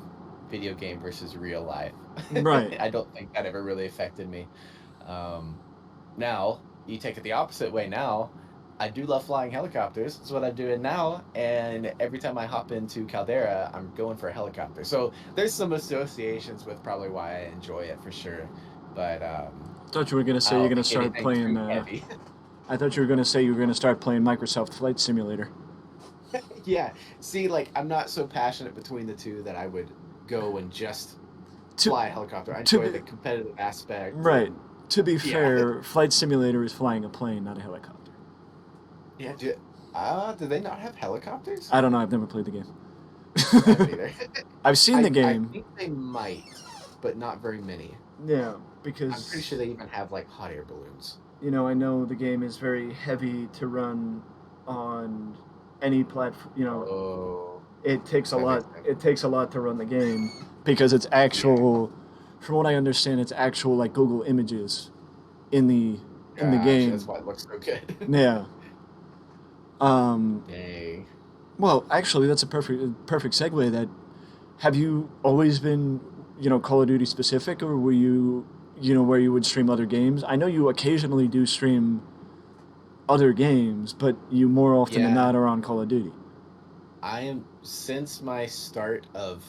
A: video game versus real life.
B: Right.
A: I don't think that ever really affected me. Um, Now you take it the opposite way. Now I do love flying helicopters. That's what I'm doing now. And every time I hop into Caldera, I'm going for a helicopter. So there's some associations with probably why I enjoy it for sure. But
B: Thought you were gonna
A: I
B: say you're
A: don't
B: gonna
A: think
B: start
A: anything
B: playing.
A: too heavy.
B: I thought you were gonna say you were gonna start playing Microsoft Flight Simulator.
A: Yeah. See, like I'm not so passionate between the two that I would go and just
B: To
A: fly a helicopter. I
B: to
A: enjoy
B: be
A: the competitive aspect
B: right.
A: and
B: To be
A: yeah.
B: fair, Flight Simulator is flying a plane, not a helicopter.
A: Yeah, do they not have helicopters?
B: I don't know. I've never played the game.
A: I haven't either.
B: I've seen the
A: I
B: game.
A: think they might, but not very many.
B: Yeah,
A: I'm pretty
B: because
A: sure they even have like hot air balloons.
B: I know the game is very heavy to run on any platform.
A: Oh,
B: It takes a
A: that
B: lot.
A: makes sense.
B: It takes a lot to run the game because it's
A: Yeah,
B: actual. From what I understand, it's actual like Google Images in the
A: gotcha. That's
B: game.
A: why it looks so good.
B: Yeah. Um.
A: Dang.
B: Well, actually, that's a perfect segue. That have you always been Call of Duty specific, or were you where you would stream other games? I know you occasionally do stream other games, but you more often than
A: Yeah,
B: not are on Call of Duty.
A: I am since my start of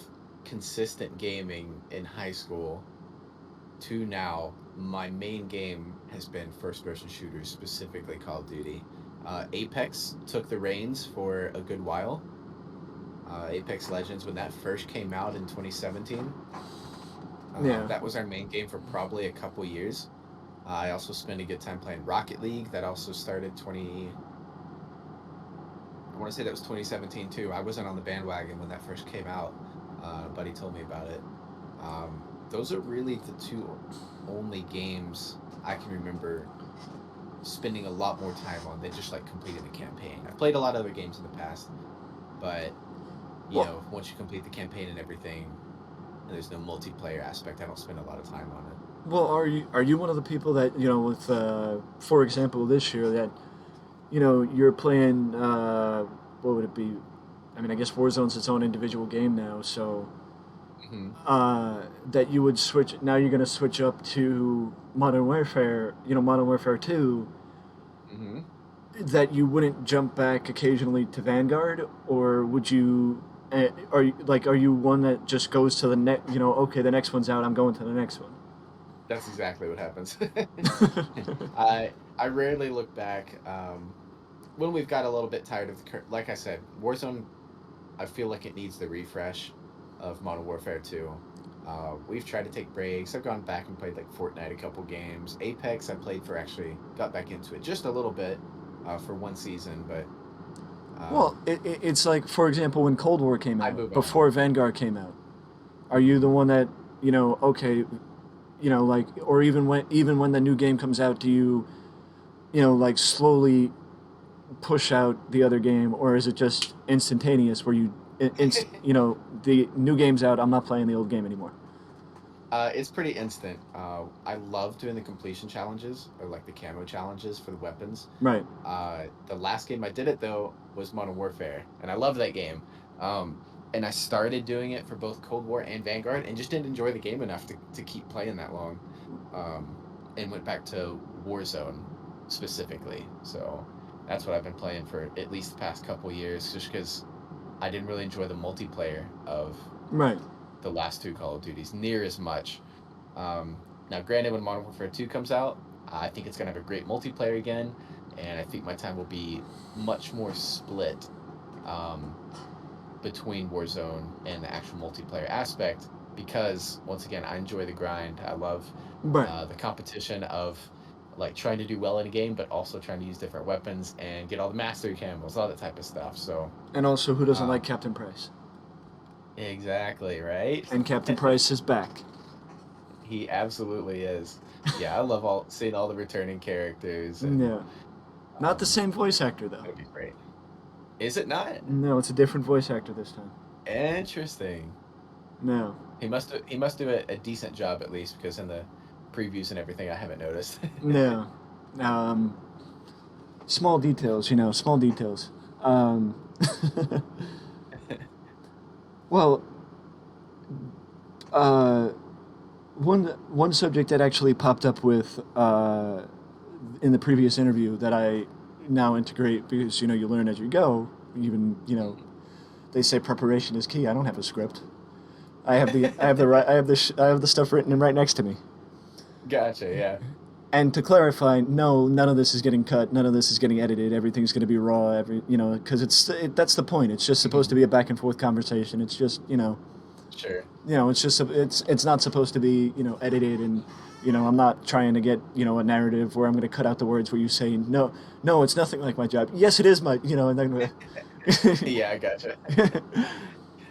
A: consistent gaming in high school to now, my main game has been first-person shooters, specifically Call of Duty. Apex took the reins for a good while. Apex Legends, when that first came out in 2017,
B: Yeah.
A: that was our main game for probably a couple years. I also spent a good time playing Rocket League. That also started 20. I want to say that was 2017 too. I wasn't on the bandwagon when that first came out. A buddy told me about it. Those are really the two only games I can remember spending a lot more time on than just like completing the campaign. I've played a lot of other games in the past, but
B: Well,
A: once you complete the campaign and everything, and there's no multiplayer aspect, I don't spend a lot of time on it.
B: well, are you one of the people that with for example this year that you're playing what would it be? I mean, I guess Warzone's its own individual game now, so
A: Hmm.
B: that you would switch. Now you're going to switch up to Modern Warfare. Modern Warfare 2.
A: Hmm.
B: That you wouldn't jump back occasionally to Vanguard, or would you? Are you one that just goes to the next? Okay, the next one's out. I'm going to the next one.
A: That's exactly what happens. I rarely look back. When we've got a little bit tired of like I said, Warzone. I feel like it needs the refresh of Modern Warfare 2. We've tried to take breaks. I've gone back and played like Fortnite a couple games. Apex I played for actually got back into it just a little bit for one season, but
B: Well,
A: um,
B: it's like, for example, when Cold War came
A: I
B: out,
A: move on.
B: before Vanguard came out, are you the one that okay, like, or even when the new game comes out, do you like slowly push out the other game, or is it just instantaneous where the new game's out, I'm not playing the old game anymore?
A: It's pretty instant. I love doing the completion challenges or like the camo challenges for the weapons.
B: Right.
A: The last game I did it though was Modern Warfare, and I love that game. And I started doing it for both Cold War and Vanguard, and just didn't enjoy the game enough to keep playing that long. Um, and went back to Warzone specifically. So that's what I've been playing for at least the past couple years, just because I didn't really enjoy the multiplayer of
B: Right.
A: the last two Call of Duties near as much. Now, granted, when Modern Warfare 2 comes out, I think it's going to have a great multiplayer again, and I think my time will be much more split um, between Warzone and the actual multiplayer aspect because, once again, I enjoy the grind. I love
B: Right.
A: the competition of like trying to do well in a game, but also trying to use different weapons and get all the mastery camos, all that type of stuff. So,
B: And also, who doesn't
A: um,
B: like Captain Price?
A: exactly, right?
B: And Captain Price is back.
A: He absolutely is. Yeah, I love all seeing all the returning characters, and
B: Yeah. Not the same voice actor though.
A: that'd be great. Is it not?
B: No, it's a different voice actor this time.
A: Interesting.
B: No.
A: He must do a decent job at least because in the previews and everything I haven't noticed.
B: No. Um, Small details, small details. Um, well, uh, one subject that actually popped up with in the previous interview that I now integrate because you learn as you go. Even they say preparation is key. I don't have a script. I have the stuff written in right next to me.
A: Gotcha. Yeah.
B: And to clarify, no, none of this is getting cut. None of this is getting edited. Everything's going to be raw. Because that's the point. It's just supposed to
A: Mhm.
B: be a back and forth conversation. It's just
A: Sure.
B: it's just it's not supposed to be edited and I'm not trying to get a narrative where I'm going to cut out the words where you say no, no, it's nothing like my job. Yes, it is my and then
A: Yeah, I gotcha.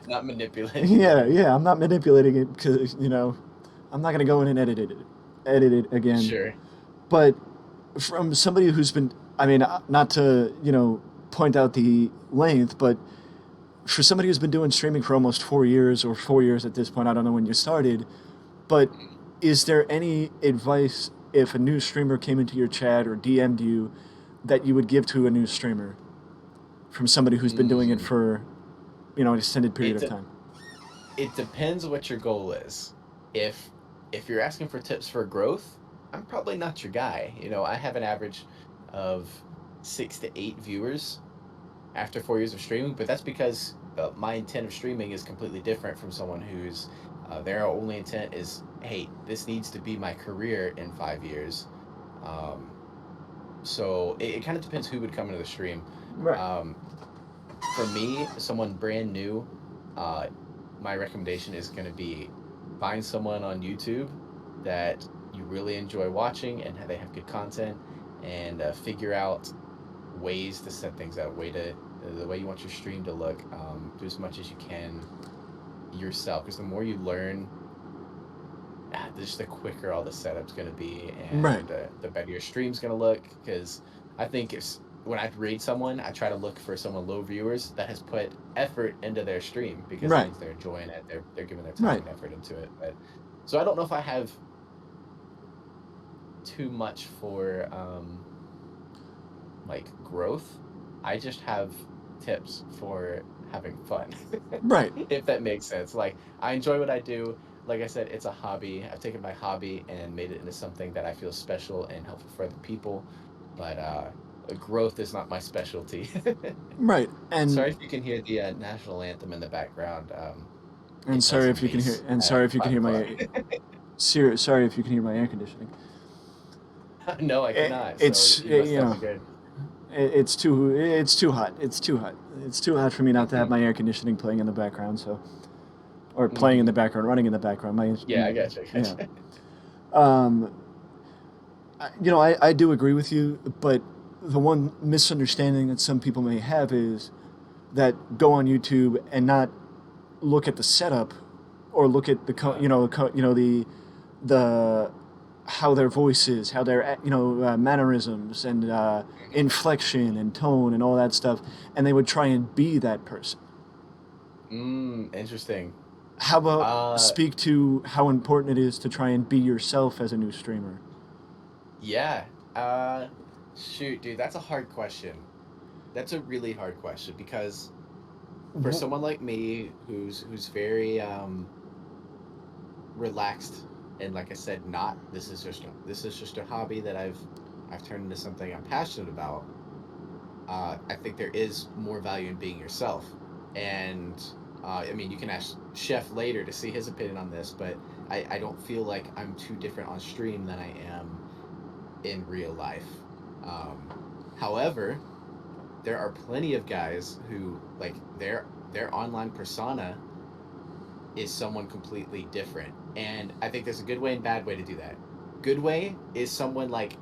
A: Not manipulating
B: yeah,
A: there.
B: yeah, I'm not manipulating it because I'm not going to go in and edit it again.
A: Sure.
B: But from somebody who's been, I mean, not to point out the length, but for somebody who's been doing streaming for almost 4 years or 4 years at this point, I don't know when you started, but
A: Mhm.
B: is there any advice if a new streamer came into your chat or DM'd you that you would give to a new streamer from somebody who's been doing it
A: Mm.
B: for an extended period
A: It
B: of
A: de-
B: time?
A: it depends what your goal is. If if you're asking for tips for growth, I'm probably not your guy. I have an average of 6 to 8 viewers after 4 years of streaming, but that's because my intent of streaming is completely different from someone who's their only intent is, hey, this needs to be my career in 5 years. Um, so it kind of depends who would come into the stream.
B: Right.
A: Um, for me, someone brand new, uh, my recommendation is going to be find someone on YouTube that you really enjoy watching and they have good content, and figure out ways to set things out, the way you want your stream to look. Do as much as you can yourself, because the more you learn, just the quicker all the setup's going to be,
B: Right.
A: and the better your stream's going to look. Because I think if when I rate someone, I try to look for someone low viewers that has put effort into their stream, because that
B: Right.
A: means they're enjoying it. They're giving their time
B: Right.
A: and effort into it. But so I don't know if I have too much for like growth. I just have tips for having fun.
B: Right.
A: If that makes sense. Like, I enjoy what I do. Like I said, it's a hobby. I've taken my hobby and made it into something that I feel special and helpful for other people. But growth is not my specialty.
B: Right.
A: Sorry if you can hear the national anthem in the background.
B: And
A: It does
B: sorry if you can hear
A: amaze
B: and
A: at
B: sorry if you can
A: 5
B: hear
A: o'clock.
B: my sorry if you can hear my air conditioning.
A: No, I cannot. So
B: It's
A: you must have a good.
B: it's too hot. It's too hot. It's too hot for me not to have
A: Hmm.
B: my air conditioning playing in the background. Or playing in
A: Hmm.
B: the background, running in the background.
A: Yeah, I got you. I
B: Yeah.
A: got you.
B: Um, I do agree with you, but the one misunderstanding that some people may have is that go on YouTube and not look at the setup or look at the
A: Uh,
B: the how their voice is, how their mannerisms and
A: mhm.
B: inflection and tone and all that stuff, and they would try and be that person.
A: Interesting.
B: How about
A: Uh,
B: speak to how important it is to try and be yourself as a new streamer?
A: yeah. Shoot, dude, that's a hard question. That's a really hard question, because for
B: Wh-
A: someone like me who's very relaxed, and like I said, not this is just a hobby that I've turned into something I'm passionate about. I think there is more value in being yourself. And I mean, you can ask Chef later to see his opinion on this, but I don't feel like I'm too different on stream than I am in real life. Um, However, there are plenty of guys who, like, their online persona is someone completely different. And I think there's a good way and bad way to do that. Good way is someone like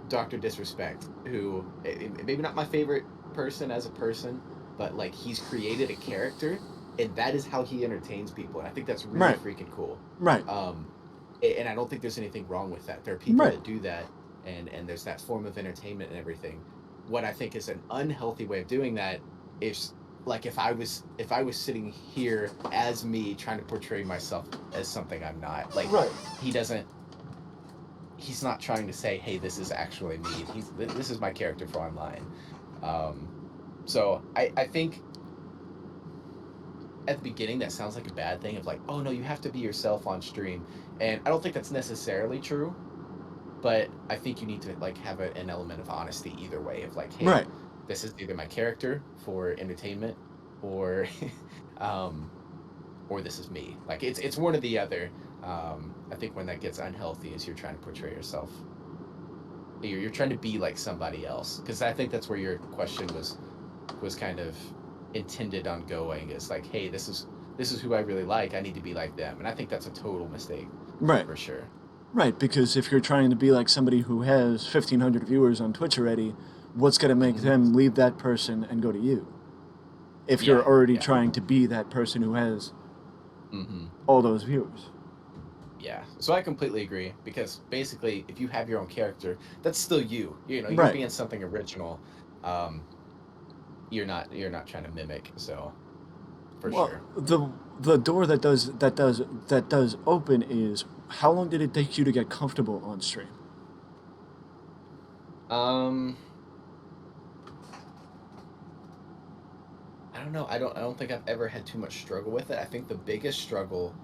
A: Dr. Disrespect, who maybe not my favorite person as a person, but like he's created a character, and that is how he entertains people. And I think that's really
B: Right,
A: freaking cool.
B: right,
A: Um, and I don't think there's anything wrong with that. There are people
B: right,
A: that do that, and there's that form of entertainment and everything. What I think is an unhealthy way of doing that is, like, if I was sitting here as me trying to portray myself as something I'm not. Like,
B: right.
A: he doesn't he's not trying to say, hey, this is actually me. This is my character for online. Um, so I think at the beginning that sounds like a bad thing of like, oh no, you have to be yourself on stream, and I don't think that's necessarily true. But I think you need to like have an element of honesty either way of like, hey,
B: Right.
A: this is either my character for entertainment, or um, or this is me. Like it's one or the other. I think when that gets unhealthy is you're trying to portray yourself. You're trying to be like somebody else, because I think that's where your question was kind of intended on going. Is like, hey, this is who I really like. I need to be like them, and I think that's a total mistake,
B: Right.
A: for sure.
B: Right, because if you're trying to be like somebody who has 1,500 viewers on Twitch already, what's going to make
A: Hmm.
B: them leave that person and go to you? If you're
A: Yeah,
B: already
A: yeah.
B: trying to be that person who has
A: Hmm.
B: all those viewers.
A: Yeah, so I completely agree, because basically, if you have your own character, that's still you. You're
B: Right.
A: being something original. Um, you're not trying to mimic. So for
B: Well,
A: sure.
B: the door that does open is how long did it take you to get comfortable on stream?
A: Um, I don't know. I don't think I've ever had too much struggle with it. I think the biggest struggle,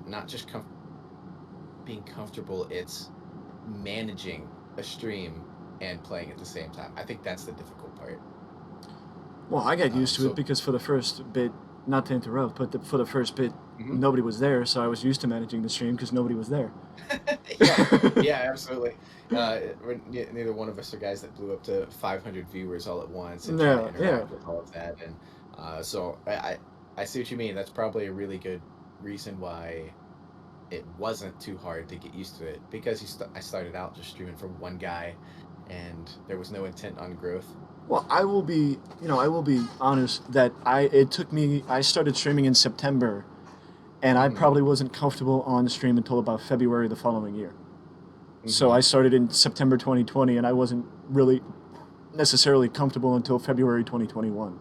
A: not just being comfortable, it's managing a stream and playing at the same time. I think that's the difficult part.
B: Well, I got used to it
A: So
B: because for the first bit, not to interrupt, but for the first bit,
A: mhm.
B: nobody was there, so I was used to managing the stream because nobody was there.
A: Yeah, yeah, absolutely. Neither one of us are guys that blew up to 500 viewers all at once and trying to
B: No, yeah.
A: interact with all of that. And so I see what you mean. That's probably a really good reason why it wasn't too hard to get used to it, because I started out just streaming for one guy, and there was no intent on growth.
B: Well, I will be honest that I started streaming in September, and I
A: Hmm.
B: probably wasn't comfortable on stream until about February the following year. So
A: Hmm.
B: I started in September 2020, and I wasn't really necessarily comfortable until February 2021.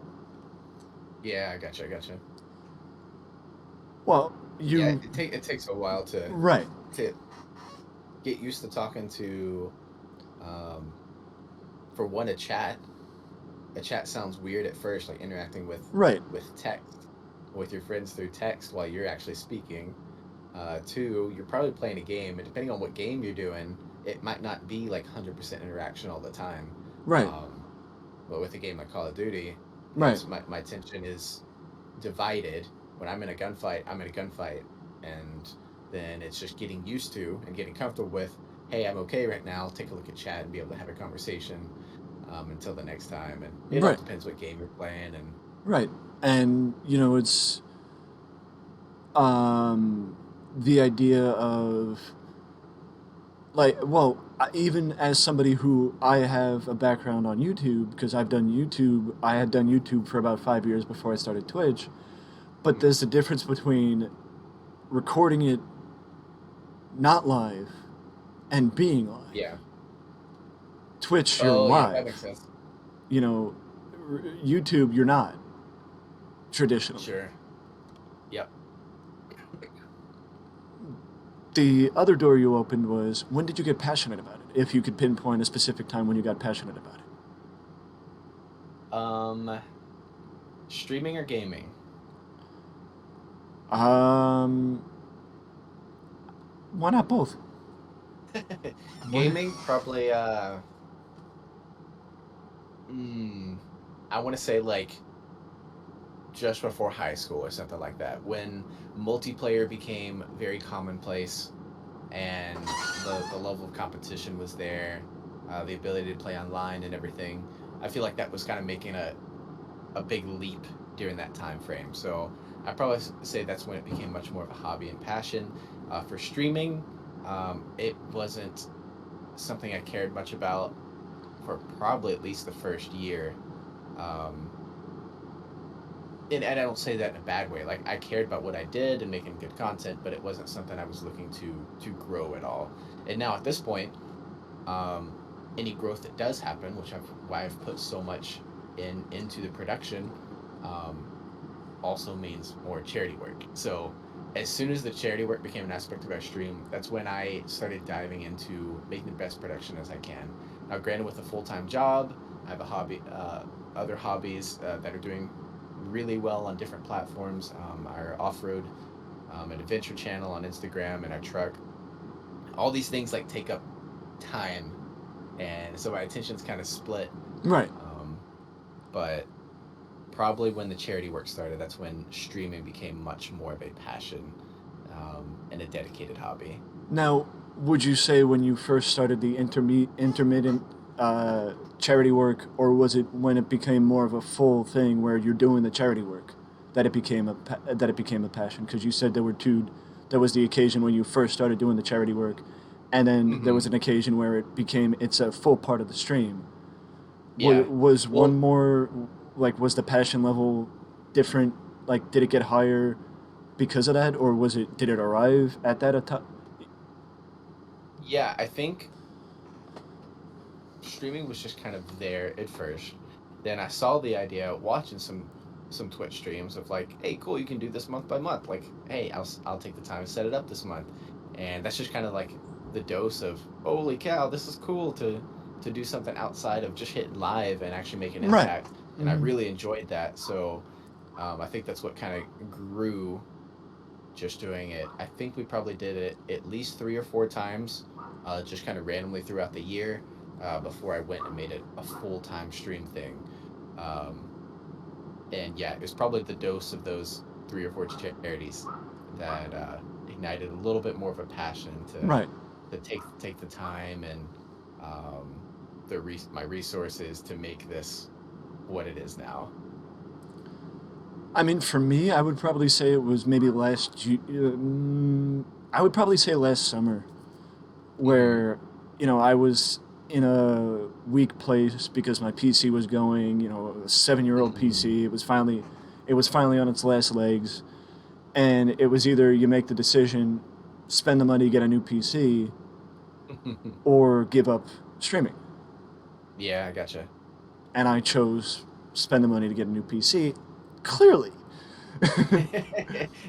A: Yeah, I gotcha, I gotcha.
B: Well,
A: Yeah,
B: you
A: it takes a while
B: right,
A: to get used to talking to, um, for one, a chat sounds weird at first, like interacting
B: right,
A: with text, with your friends through text while you're actually speaking. Two, you're probably playing a game, and depending on what game you're doing, it might not be like 100% interaction all the time.
B: right,
A: Um, but with a game like Call of Duty,
B: right,
A: my attention is divided. When I'm in a gunfight, I'm in a gunfight, and then it's just getting used to and getting comfortable with, hey, I'm okay right now. Take a look at chat and be able to have a conversation, until the next time. And it all
B: right,
A: depends what game you're playing. And
B: right. And it's um, the idea of like, well, even as somebody who I have a background on YouTube because I had done YouTube for about 5 years before I started Twitch. But
A: mhm,
B: there's a difference between recording it not live and being live.
A: yeah.
B: Twitch, you're
A: Oh, yeah, that
B: live.
A: makes sense.
B: You know, YouTube, you're not traditionally.
A: Sure. Yep.
B: The other door you opened was when did you get passionate about it? If you could pinpoint a specific time when you got passionate about
A: Um, Streaming or gaming?
B: it. Why not both? What?
A: Gaming, probably. Mm, I want to say like just before high school or something like that, when multiplayer became very commonplace, and the level of competition was there, the ability to play online and everything. I feel like that was kind of making a big leap during that time frame. So I probably say that's when it became much more of a hobby and passion. For streaming, it wasn't something I cared much about for probably at least the first year. Um, and I don't say that in a bad way. Like, I cared about what I did and making good content, but it wasn't something I was looking to grow at all. And now at this point, um, any growth that does happen, why I've put so much into the production, um, also means more charity work. So as soon as the charity work became an aspect of our stream, that's when I started diving into making the best production as I can. Now, granted, with a full time job, I have a hobby, other hobbies that are doing really well on different platforms. Our off-road and adventure channel on Instagram, and our truck. All these things like take up time, and so my attention's kind of split.
B: Right.
A: Um, but probably when the charity work started, that's when streaming became much more of a passion and a dedicated hobby.
B: Now, would you say when you first started the intermittent charity work, or was it when it became more of a full thing where you're doing the charity work that it became that it became a passion? Because you said there were two. There was the occasion when you first started doing the charity work, and then there
A: Hmm.
B: was an occasion where it became it's a full part of the stream.
A: Yeah.
B: Was one
A: Well,
B: more like was the passion level different? Like, did it get higher because of that, or was it did it arrive at that time?
A: yeah, I think streaming was just kind of there at first. Then I saw the idea watching some Twitch streams of like, hey, cool, you can do this month by month. Like, hey, I'll take the time to set it up this month, and that's just kind of like the dose of holy cow, this is cool to do something outside of just hitting live and actually make an
B: Right.
A: impact. And I
B: Mm-hmm.
A: really enjoyed that. So I think that's what kind of grew just doing it. I think we probably did it at least 3 or 4 times, just kind of randomly throughout the year, before I went and made it a full time stream thing. Um, and yeah, it was probably the dose of those 3 or 4 charities that ignited a little bit more of a passion
B: Right.
A: to take the time and um, my resources to make this what it is now.
B: I mean, for me, I would probably say it was maybe I would probably say last summer,
A: Hmm.
B: where I was in a weak place because my PC was going. A 7-year-old
A: Hmm.
B: PC. It was finally on its last legs, and it was either you make the decision, spend the money, get a new PC, or give up streaming.
A: Yeah, I gotcha.
B: And I chose spend the money to get a new PC. Clearly.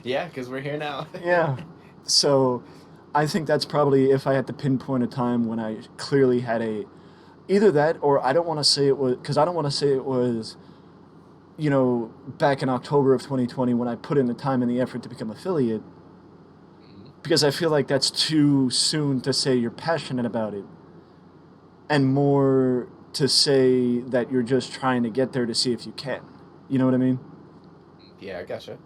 A: Yeah, because we're here now.
B: Yeah. So I think that's probably if I had to pinpoint a time when I clearly had either that, or I don't want to say it was because I don't want to say it was back in October of 2020 when I put in the time and the effort to become affiliate,
A: Mhm.
B: because I feel like that's too soon to say you're passionate about it, and more to say that you're just trying to get there to see if you can. You know what I mean?
A: Yeah, I gotcha.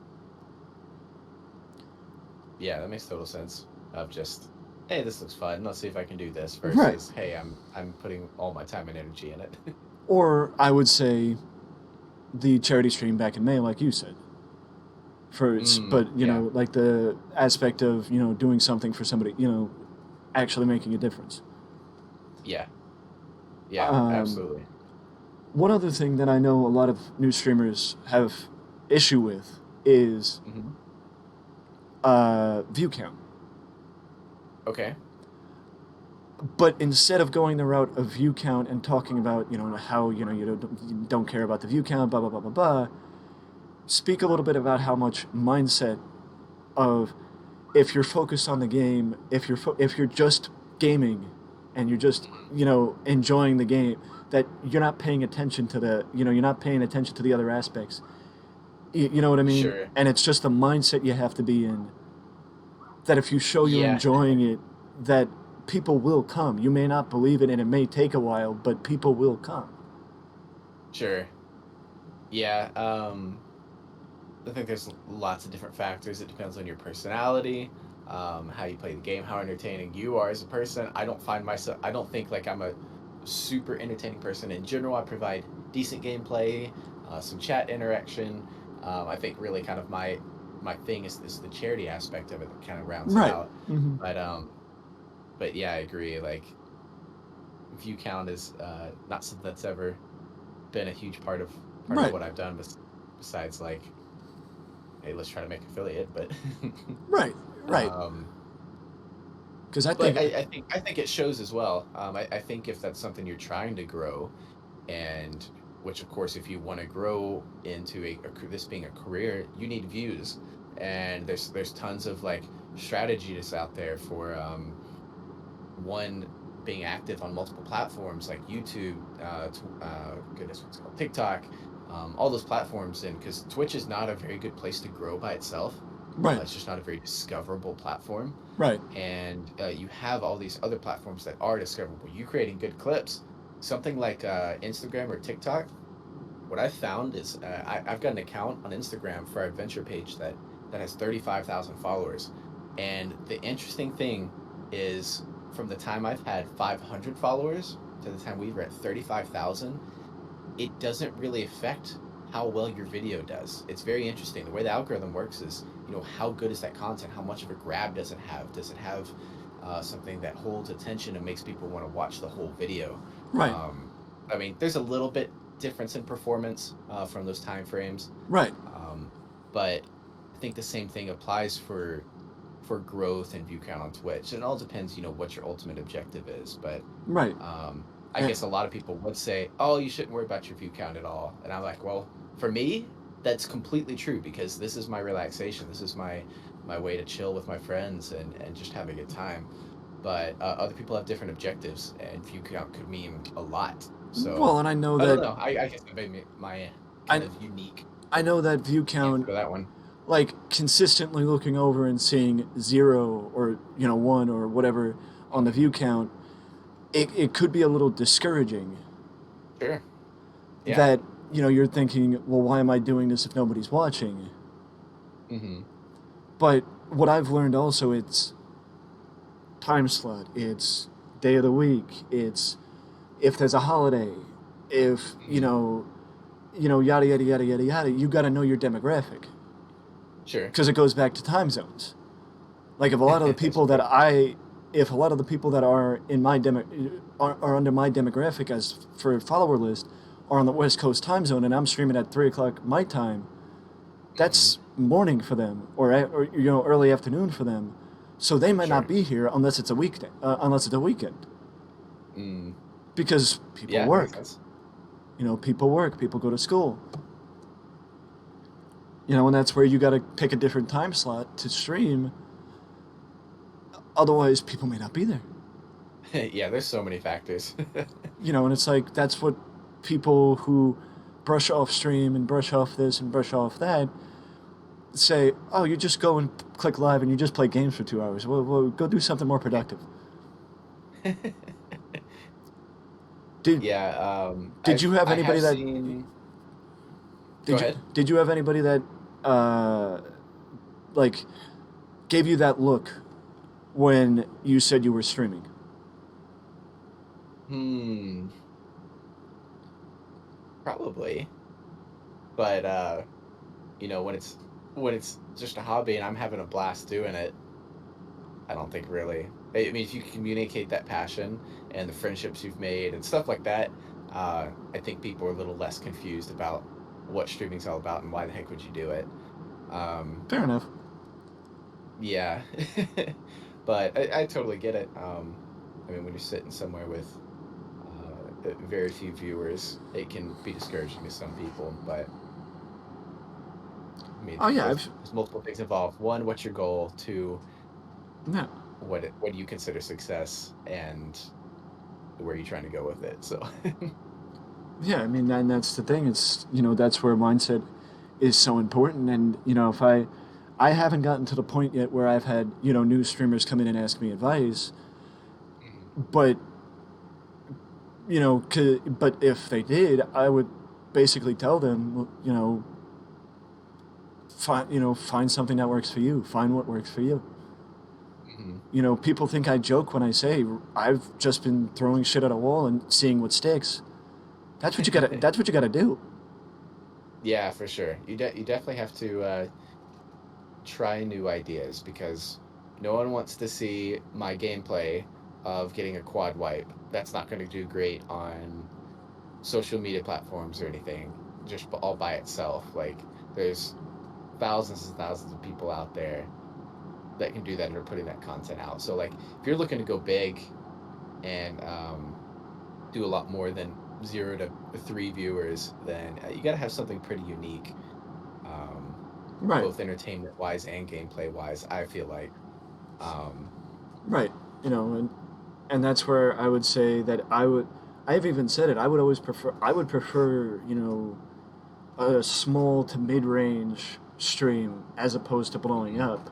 A: Yeah, that makes total sense. Of just, hey, this looks fun. Let's see if I can do this.
B: Right.
A: Versus, hey, I'm putting all my time and energy in it.
B: Or I would say the charity stream back in May, like you said. But
A: Yeah,
B: like the aspect of doing something for somebody, actually making a difference.
A: yeah, yeah,
B: Um,
A: absolutely.
B: One other thing that I know a lot of new streamers have issue with is
A: Hmm.
B: view count.
A: Okay.
B: But instead of going the route of view count and talking about how you don't care about the view count, blah blah blah blah blah, speak a little bit about how much mindset of if you're focused on the game, if you're just gaming, and you're just
A: Hmm.
B: enjoying the game, that you're not paying attention to you're not paying attention to the other aspects. You know what I mean?
A: Sure.
B: And it's just the mindset you have to be in. That if you show you're
A: Yeah.
B: enjoying it, that people will come. You may not believe it, and it may take a while, but people will come.
A: Sure. Yeah. I think there's lots of different factors. It depends on your personality, how you play the game, how entertaining you are as a person. I don't find myself. I don't think like I'm a super entertaining person in general. I provide decent gameplay, some chat interaction. I think really kind of my thing is the charity aspect of it that kind of rounds it
B: Right.
A: out.
B: Mm-hmm.
A: But but yeah, I agree. Like view count is not something that's ever been a huge part of
B: Right.
A: what I've done. Besides like, hey, let's try to make affiliate. But
B: Right. Right.
A: um,
B: Because I
A: but
B: think.
A: I think it shows as well. I think if that's something you're trying to grow, and which of course, if you want to grow into this being a career, you need views, and there's tons of like strategies out there for one being active on multiple platforms like YouTube, goodness, what's it called, TikTok, all those platforms, and because Twitch is not a very good place to grow by itself.
B: Right.
A: It's just not a very discoverable platform.
B: Right.
A: And you have all these other platforms that are discoverable. You creating good clips, something like Instagram or TikTok. What I've found is I've got an account on Instagram for our adventure page that has 35,000 followers. And the interesting thing is, from the time I've had 500 followers to the time we were at 35,000, it doesn't really affect how well your video does. It's very interesting. The way the algorithm works is, how good is that content? How much of a grab does it have? Does it have something that holds attention and makes people want to watch the whole video?
B: Right.
A: Um, I mean, there's a little bit difference in performance from those time frames,
B: Right.
A: um, but I think the same thing applies for growth and view count on Twitch. It all depends, what your ultimate objective is. But
B: Right.
A: um, I
B: Eh,
A: guess a lot of people would say, "Oh, you shouldn't worry about your view count at all." And I'm like, "Well, for me, that's completely true because this is my relaxation. This is my way to chill with my friends and just have a good time." But other people have different objectives, and view count could mean a lot. So
B: well, and I know
A: I don't
B: that
A: know. I guess I made my kind
B: I
A: of unique
B: I know that view
A: answer
B: count,
A: to that one.
B: like consistently looking over and seeing 0 or 1 or whatever on the
A: Mhm.
B: view count, it could be a little discouraging.
A: Sure. Yeah.
B: That you're thinking, well, why am I doing this if nobody's watching?
A: Hmm.
B: But what I've learned also, it's time slot, it's day of the week, it's if there's a holiday, if
A: Hmm.
B: yada yada yada yada yada. You got to know your demographic
A: Sure.
B: because it goes back to time zones. Like
A: That's true.
B: if a lot of the people that are in my are under my demographic as for follower list are on the West Coast time zone, and I'm streaming at 3 o'clock my time,
A: Hmm.
B: that's morning for them, or early afternoon for them. So they might not
A: Sure.
B: be here unless it's a weekday, unless it's a weekend,
A: Mm.
B: because people
A: Yeah, makes
B: work.
A: sense.
B: People work, people go to school. And that's where you got to pick a different time slot to stream. Otherwise, people may not be there.
A: Yeah, there's so many factors.
B: And it's like that's what people who brush off stream and brush off this and brush off that say. Oh, you just go and click live and you just play games for 2 hours. Well, go do something more productive. Did
A: Yeah,
B: did you have
A: I have
B: anybody that
A: seen. Go
B: did you
A: ahead.
B: did you have anybody that uh, like gave you that look when you said you were streaming?
A: Hmm, probably. But when it's just a hobby and I'm having a blast doing it, I don't think really. I mean, if you communicate that passion and the friendships you've made and stuff like that, I think people are a little less confused about what streaming's all about and why the heck would you do it. Um,
B: Fair enough.
A: yeah, but I totally get it. I mean, when you're sitting somewhere with very few viewers, it can be discouraging to some people. But I mean,
B: Oh yeah,
A: there's multiple things involved. One, what's your goal? Two,
B: yeah.
A: what do you consider success, and where are you trying to go with it? So,
B: Yeah, I mean, and that's the thing. It's that's where mindset is so important. And if I haven't gotten to the point yet where I've had new streamers come in and ask me advice,
A: Mhm.
B: but but if they did, I would basically tell them, well, find something that works for you. Find what works for you.
A: Mhm.
B: People think I joke when I say I've just been throwing shit at a wall and seeing what sticks. That's what you got to. That's what you got to do.
A: Yeah, for sure. You definitely have to try new ideas because no one wants to see my gameplay of getting a quad wipe. That's not going to do great on social media platforms or anything, just all by itself. Like, there's thousands and thousands of people out there that can do that and are putting that content out. So, like, if you're looking to go big and do a lot more than 0 to 3 viewers, then you got to have something pretty unique, um,
B: Right.
A: both entertainment wise and gameplay wise. I feel like, um,
B: Right. And that's where I would say that I've even said it. I would prefer a small to mid-range stream as opposed to blowing
A: Mhm.
B: up,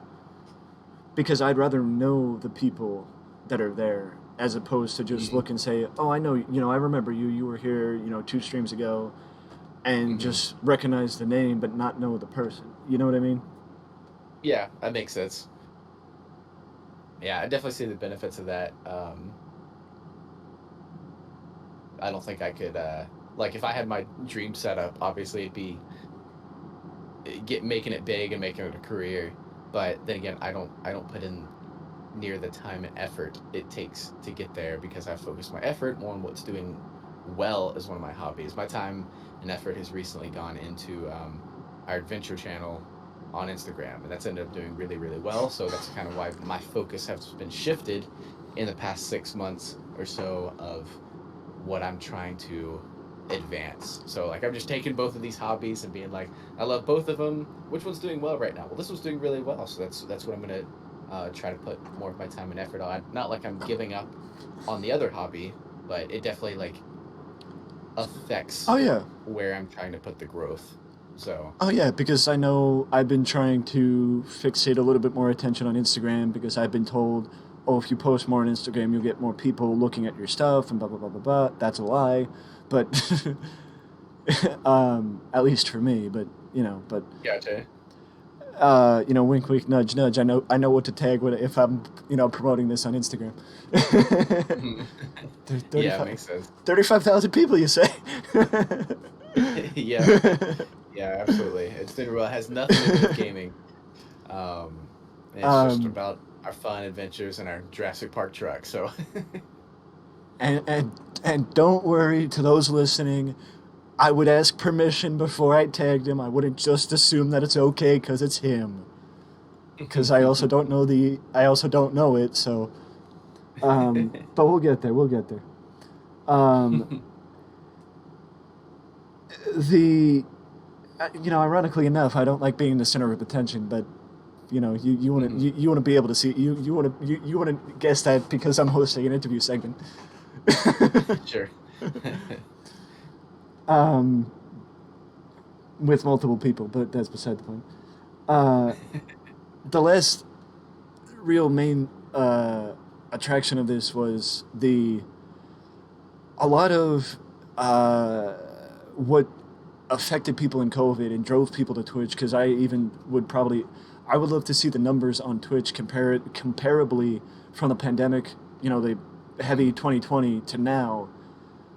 B: because I'd rather know the people that are there as opposed to just
A: Mhm.
B: look and say, "Oh, I know, I remember you. You were here, 2 streams ago," and
A: Mhm.
B: just recognize the name but not know the person. You know what I mean?
A: Yeah, that makes sense. Yeah, I definitely see the benefits of that. I don't think I could, like, if I had my dream setup, obviously it'd be get making it big and making it a career. But then again, I don't put in near the time and effort it takes to get there because I focus my effort more on what's doing well as one of my hobbies. My time and effort has recently gone into our adventure channel on Instagram, and that's ended up doing really, really well. So that's kind of why my focus has been shifted in the past 6 months or so of what I'm trying to advance. So like I'm just taking both of these hobbies and being like, I love both of them. Which one's doing well right now? Well, this one's doing really well. So that's what I'm gonna try to put more of my time and effort on. Not like I'm giving up on the other hobby, but it definitely like affects
B: Oh yeah.
A: where I'm trying to put the growth. So
B: Oh yeah, because I know I've been trying to fixate a little bit more attention on Instagram because I've been told, oh, if you post more on Instagram, you'll get more people looking at your stuff and blah blah blah blah blah. That's a lie, but at least for me. But but
A: gotcha.
B: wink wink nudge nudge. I know what to tag with it if I'm promoting this on Instagram.
A: Mhm. Yeah,
B: 35
A: makes sense.
B: 35,000 people, you say?
A: Yeah, yeah, absolutely. It's doing well. It has nothing to do with gaming. And it's just
B: um,
A: about our fun adventures and our Jurassic Park truck. So
B: and don't worry, to those listening, I would ask permission before I tagged him. I wouldn't just assume that it's okay because it's him. Because I also don't know it. So, but we'll get there. We'll get there. Um, the ironically enough, I don't like being the center of attention, but you want to
A: Mhm.
B: you want to be able to see you want to you want to guess that because I'm hosting an interview segment.
A: Sure.
B: um, with multiple people, but that's beside the point. Uh, the last real main attraction of this was a lot of what affected people in COVID and drove people to Twitch. Because I would love to see the numbers on Twitch comparably from the pandemic, the heavy
A: Mhm.
B: 2020 to now,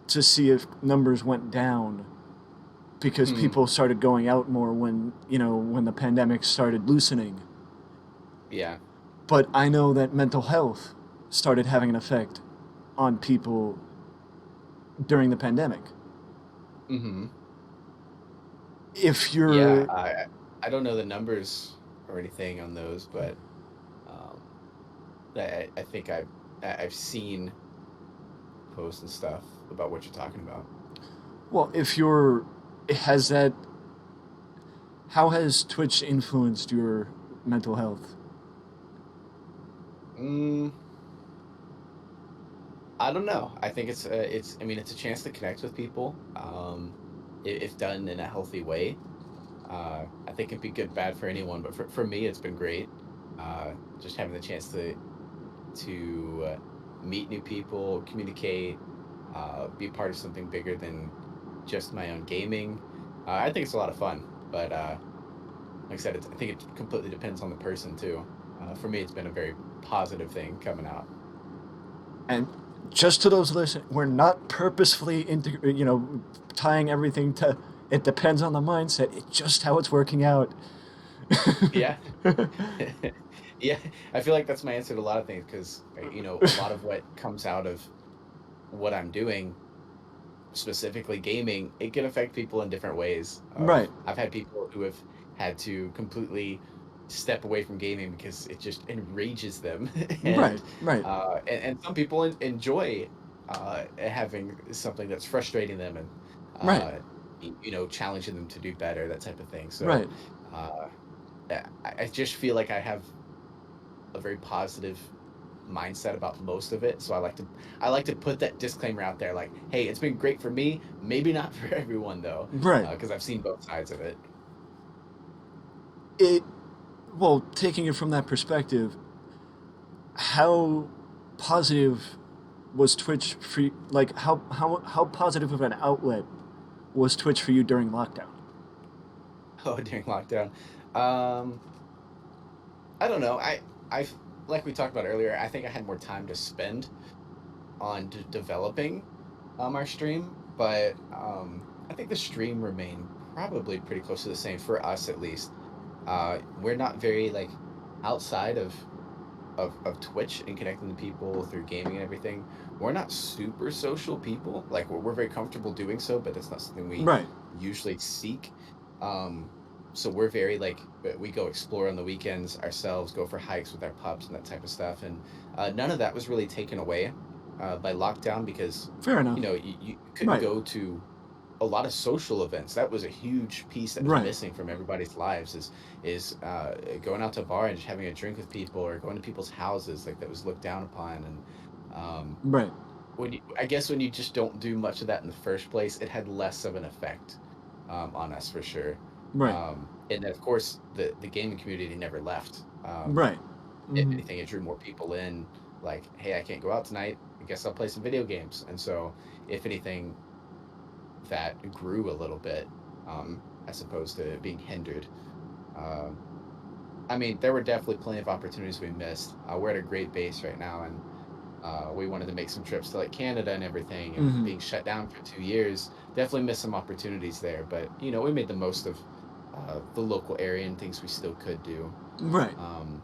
B: to see if numbers went down because
A: Hmm.
B: people started going out more when the pandemic started loosening.
A: Yeah.
B: But I know that mental health started having an effect on people during the pandemic.
A: Hmm.
B: If
A: Yeah.
B: you're
A: I don't know the numbers or anything on those, but um, I think I've seen posts and stuff about what you're talking about.
B: well, if you're has that how has Twitch influenced your mental health?
A: Mm, I don't know. I think it's I mean it's a chance to connect with people. If done in a healthy way. I think it'd be good, bad for anyone, but for me, it's been great. Just having the chance to meet new people, communicate, be part of something bigger than just my own gaming. I think it's a lot of fun, but like I said, I think it completely depends on the person too. For me, it's been a very positive thing coming out.
B: And just to those listening, we're not purposefully tying everything to. It depends on the mindset. It's just how it's working out.
A: Yeah. Yeah, I feel like that's my answer to a lot of things because a lot of what comes out of what I'm doing, specifically gaming, it can affect people in different ways.
B: Right,
A: I've had people who have had to completely step away from gaming because it just enrages them,
B: right,
A: and
B: right,
A: and some people enjoy having something that's frustrating them and
B: right,
A: uh, challenging them to do better, that type of thing. So
B: right.
A: uh, I just feel like I have a very positive mindset about most of it. So I like to put that disclaimer out there, like, hey, it's been great for me, maybe not for everyone though,
B: Right.
A: because I've seen both sides of it.
B: It well, taking it from that perspective, how positive was Twitch for you? Like how positive of an outlet was Twitch for you during lockdown?
A: Oh, during lockdown. Um, I don't know. I like we talked about earlier. I think I had more time to spend on developing our stream, but I think the stream remained probably pretty close to the same for us at least. We're not very like outside of Twitch and connecting to people through gaming and everything. We're not super social people. Like we're very comfortable doing so, but that's not something we
B: Right.
A: usually seek. Um, so we're very like we go explore on the weekends ourselves, go for hikes with our pups and that type of stuff, and none of that was really taken away by lockdown because
B: Fair enough.
A: you couldn't
B: Right.
A: go to a lot of social events. That was a huge piece that was
B: Right.
A: missing from everybody's lives is going out to a bar and just having a drink with people or going to people's houses like that was looked down upon. And
B: Right.
A: I guess when you just don't do much of that in the first place, it had less of an effect on us for sure.
B: Right.
A: And then of course the gaming community never left.
B: Right.
A: If
B: Hmm.
A: anything, it drew more people in. Like, hey, I can't go out tonight. I guess I'll play some video games. And so, if anything, that grew a little bit, as opposed to being hindered. Um, I mean, there were definitely plenty of opportunities we missed. We're at a great base right now, and we wanted to make some trips to like Canada and everything. And
B: Hmm.
A: being shut down for 2 years, definitely missed some opportunities there. But we made the most of the local area and things we still could do.
B: Right.
A: Um,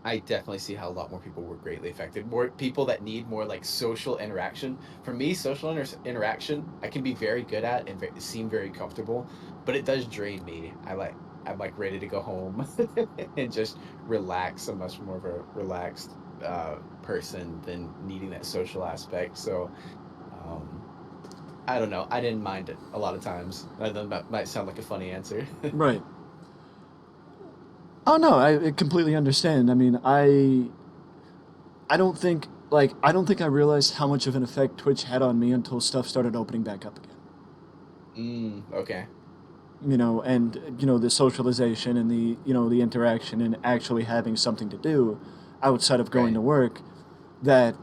A: I definitely see how a lot more people were greatly affected. More people that need more like social interaction. For me, social interaction, I can be very good at and seem very comfortable, but it does drain me. I'm like ready to go home and just relax. I'm much more of a relaxed person than needing that social aspect. So um, I don't know. I didn't mind it a lot of times. I know that might sound like a funny answer.
B: Right. Oh no, I completely understand. I mean, I don't think I realized how much of an effect Twitch had on me until stuff started opening back up again.
A: Okay.
B: And the socialization and the interaction and actually having something to do outside of going
A: Right.
B: to work, that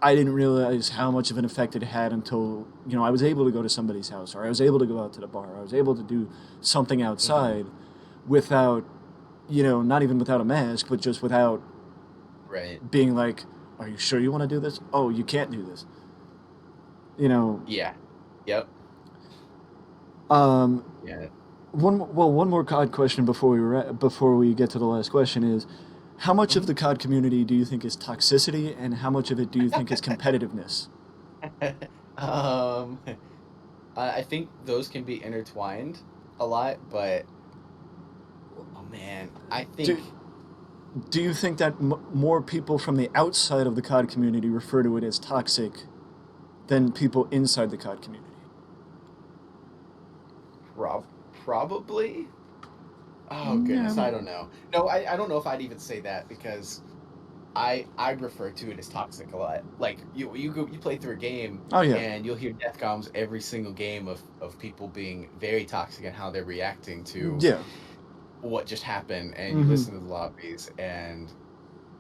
B: I didn't realize how much of an effect it had until I was able to go to somebody's house, or I was able to go out to the bar, or I was able to do something
A: Hmm.
B: outside without, not even without a mask, but just without
A: Right.
B: being like, are you sure you want to do this? Oh, you can't do this. You know,
A: Yeah. Yep.
B: um,
A: Yeah.
B: one more COD question before we get to the last question is, how much of
A: Mhm.
B: the COD community do you think is toxicity, and how much of it do you think is competitiveness?
A: Um, I think those can be intertwined a lot, but oh man, I
B: Do
A: think
B: do you think that more people from the outside of the COD community refer to it as toxic than people inside the COD community?
A: probably. Oh
B: Yeah,
A: goodness, I don't know. No, I don't know if I'd even say that because I refer to it as toxic a lot. Like you play through a game
B: oh yeah,
A: and you'll hear death comms every single game of people being very toxic and how they're reacting to
B: yeah,
A: what just happened, and you
B: mm-hmm.
A: listen to the lobbies, and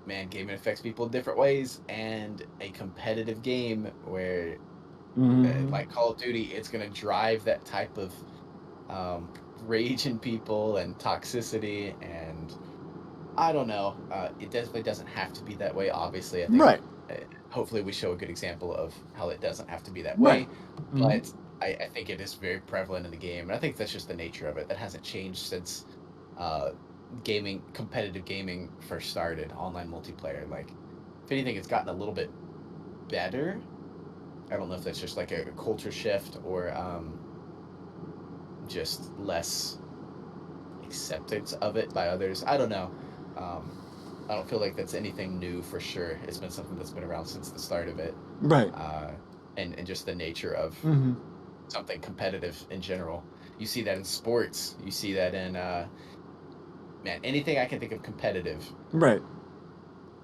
A: man, gaming affects people in different ways. And a competitive game where
B: Mm-hmm.
A: like Call of Duty, it's going to drive that type of rage in people and toxicity. And I don't know, it definitely doesn't have to be that way. Obviously, I think
B: Right,
A: uh, hopefully we show a good example of how it doesn't have to be that
B: right,
A: way.
B: mm-hmm.
A: But I think it is very prevalent in the game, and I think that's just the nature of it. That hasn't changed since uh, competitive gaming first started, online multiplayer. Like, if anything, it's gotten a little bit better. I don't know if that's just like a culture shift or just less acceptance of it by others. I don't know. Um, I don't feel like that's anything new for sure. It's been something that's been around since the start of it,
B: Right,
A: uh, and just the nature of
B: mm-hmm.
A: something competitive in general. You see that in sports. You see that in man, anything I can think of competitive.
B: Right.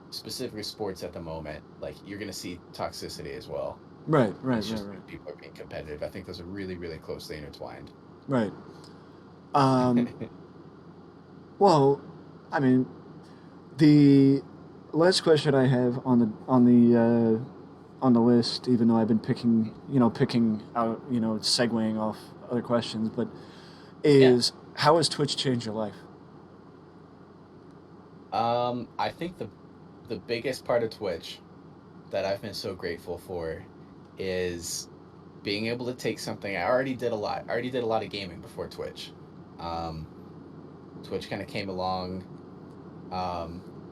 A: specifically sports at the moment, like you're gonna see toxicity as well.
B: Right, right,
A: It's
B: right,
A: just
B: right,
A: when people are being competitive. I think those are really, really closely intertwined.
B: right. Um, well, I mean, the last question I have on the list, even though I've been picking out, segueing off other questions, but
A: Yeah.
B: is how has Twitch changed your life?
A: I think the biggest part of Twitch that I've been so grateful for is being able to take something I already did a lot. I already did a lot of gaming before Twitch. Um, Twitch kind of came along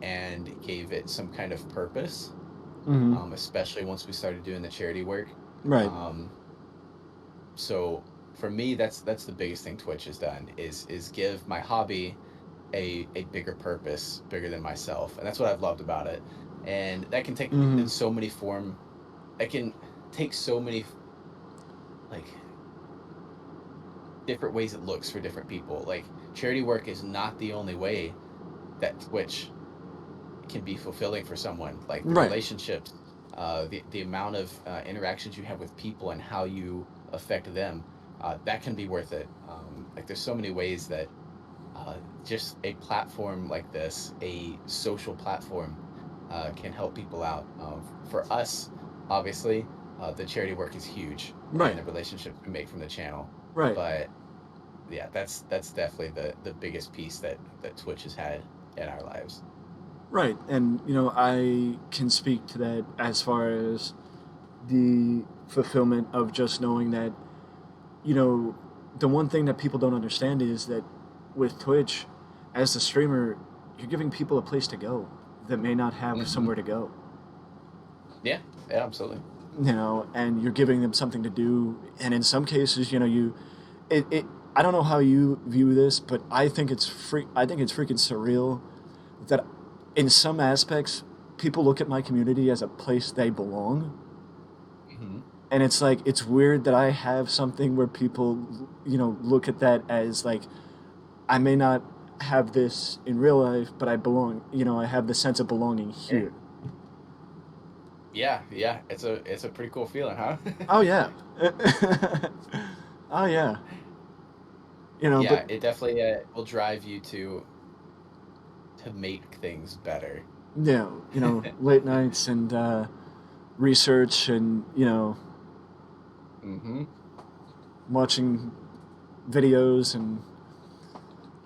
A: and gave it some kind of purpose,
B: Mm-hmm.
A: especially once we started doing the charity work.
B: Right.
A: Um, so for me, that's the biggest thing Twitch has done is give my hobby a bigger purpose, bigger than myself, and that's what I've loved about it. And that can take
B: Mm-hmm.
A: in so many form. That can take so many like different ways it looks for different people. Like charity work is not the only way that Twitch can be fulfilling for someone. Like the
B: Right.
A: relationships, the amount of interactions you have with people and how you affect them, that can be worth it. Like there's so many ways that just a platform like this, a social platform, can help people out. For us, obviously, the charity work is huge,
B: Right.
A: and the relationships we make from the channel.
B: Right.
A: But yeah, that's definitely the biggest piece that Twitch has had in our lives.
B: Right. And I can speak to that as far as the fulfillment of just knowing that you know, the one thing that people don't understand is that with Twitch, as a streamer, you're giving people a place to go that may not have
A: Hmm.
B: somewhere to go.
A: Yeah, yeah, absolutely.
B: And you're giving them something to do. And in some cases, it I don't know how you view this, but I think it's freaking surreal that in some aspects, people look at my community as a place they belong.
A: Hmm.
B: And it's like it's weird that I have something where people look at that as like I may not have this in real life, but I belong. I have the sense of belonging
A: Yeah,
B: here.
A: yeah, yeah. It's a pretty cool feeling, huh?
B: Oh yeah. Oh yeah. But
A: Yeah, it definitely will drive you to make things better.
B: yeah, late nights and research and
A: Hmm.
B: watching videos and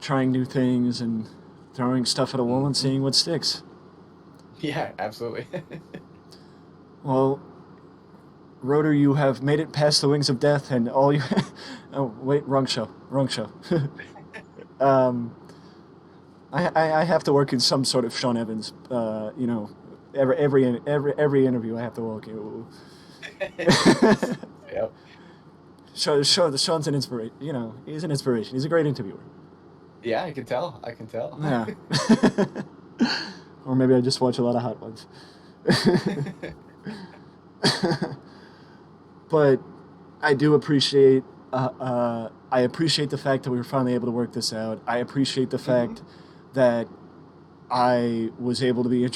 B: trying new things and throwing stuff at a wall and
A: Hmm.
B: seeing what sticks.
A: Yeah, absolutely.
B: Well, Rotor, you have made it past the wings of death, and all you. Oh wait, wrong show, wrong show. um, I have to work in some sort of Sean Evans. Every interview I have to walk in.
A: Yep.
B: Sean's an inspiration. He's an inspiration. He's a great interviewer.
A: Yeah, I can tell. I can tell.
B: Yeah. Or maybe I just watch a lot of Hot Ones. But I do appreciate. I appreciate the fact that we were finally able to work this out. I appreciate the
A: Hmm.
B: fact that I was able to be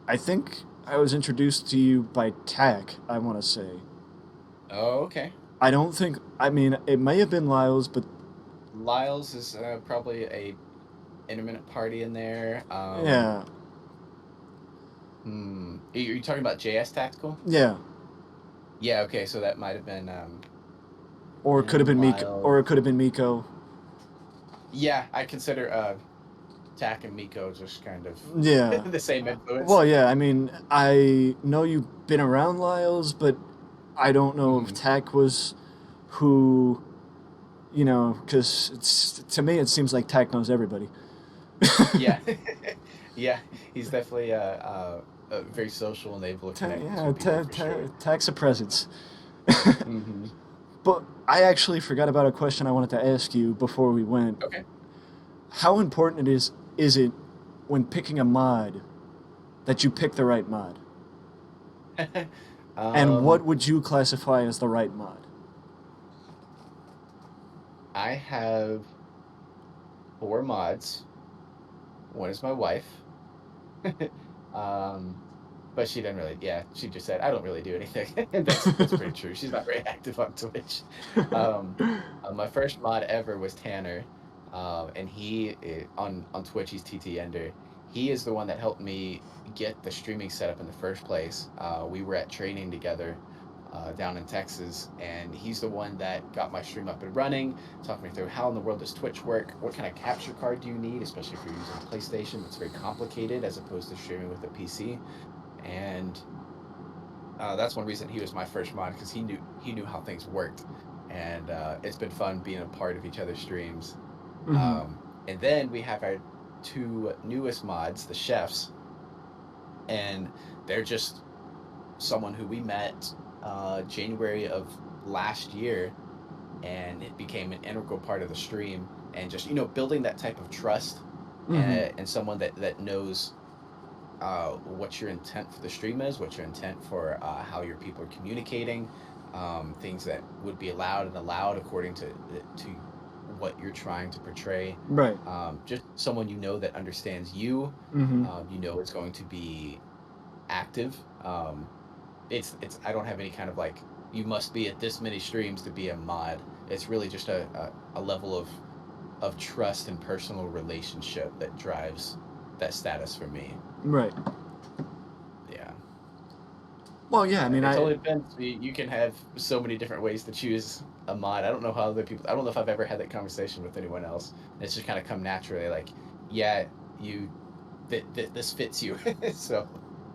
B: I think I was introduced to you by Tack. I want to say.
A: Oh, okay.
B: I don't think. I mean, it may have been Lyle's, but
A: Lyle's is probably a intermittent party in there.
B: yeah,
A: Are you talking about JS Tactical?
B: yeah.
A: Yeah. Okay. So that might have been
B: Or it could have
A: him,
B: been Miko. Or it
A: Lyle.
B: could have been Miko.
A: Yeah, I consider Tak and Miko just kind of
B: Yeah.
A: the same influence.
B: Well, yeah. I mean, I know you've been around Lyle's, but I don't know if
A: Hmm.
B: Tack was who. Because to me it seems like Tack knows everybody.
A: Yeah, yeah, he's definitely very social and able to connect
B: Yeah,
A: to people for sure.
B: Tack's a presence.
A: Hmm.
B: But I actually forgot about a question I wanted to ask you before we went.
A: Okay.
B: How important is it when picking a mod that you pick the right mod? And what
A: um,
B: would you classify as the right mod?
A: I have four mods. One is my wife. Um, but she didn't really. Yeah, she just said, "I don't really do anything," and that's pretty true. She's not very active on Twitch. Um, my first mod ever was Tanner, and on Twitch he's TT Ender. He is the one that helped me get the streaming set up in the first place. We were at training together down in Texas, and he's the one that got my stream up and running. Talked me through how in the world does Twitch work, what kind of capture card do you need, especially if you're using PlayStation. It's very complicated as opposed to streaming with a PC, and that's one reason he was my first mod, because he knew how things worked, and it's been fun being a part of each other's streams.
B: Hmm.
A: And then we have our two newest mods, the chefs, and they're just someone who we met January of last year, and it became an integral part of the stream, and just building that type of trust,
B: Hmm.
A: and someone that knows what your intent for the stream is, what your intent for how your people are communicating, things that would be allowed and allowed according to what you're trying to portray.
B: Right.
A: Just someone that understands you.
B: Hmm.
A: It's going to be active. It's I don't have any kind of like, you must be at this many streams to be a mod. It's really just a level of trust and personal relationship that drives that status for me.
B: Right.
A: Yeah.
B: Well, yeah. I mean,
A: It
B: I
A: totally depends. You can have so many different ways to choose a mod. I don't know how other people. I don't know if I've ever had that conversation with anyone else. It's just kind of come naturally. Like, yeah, you, this fits you. So.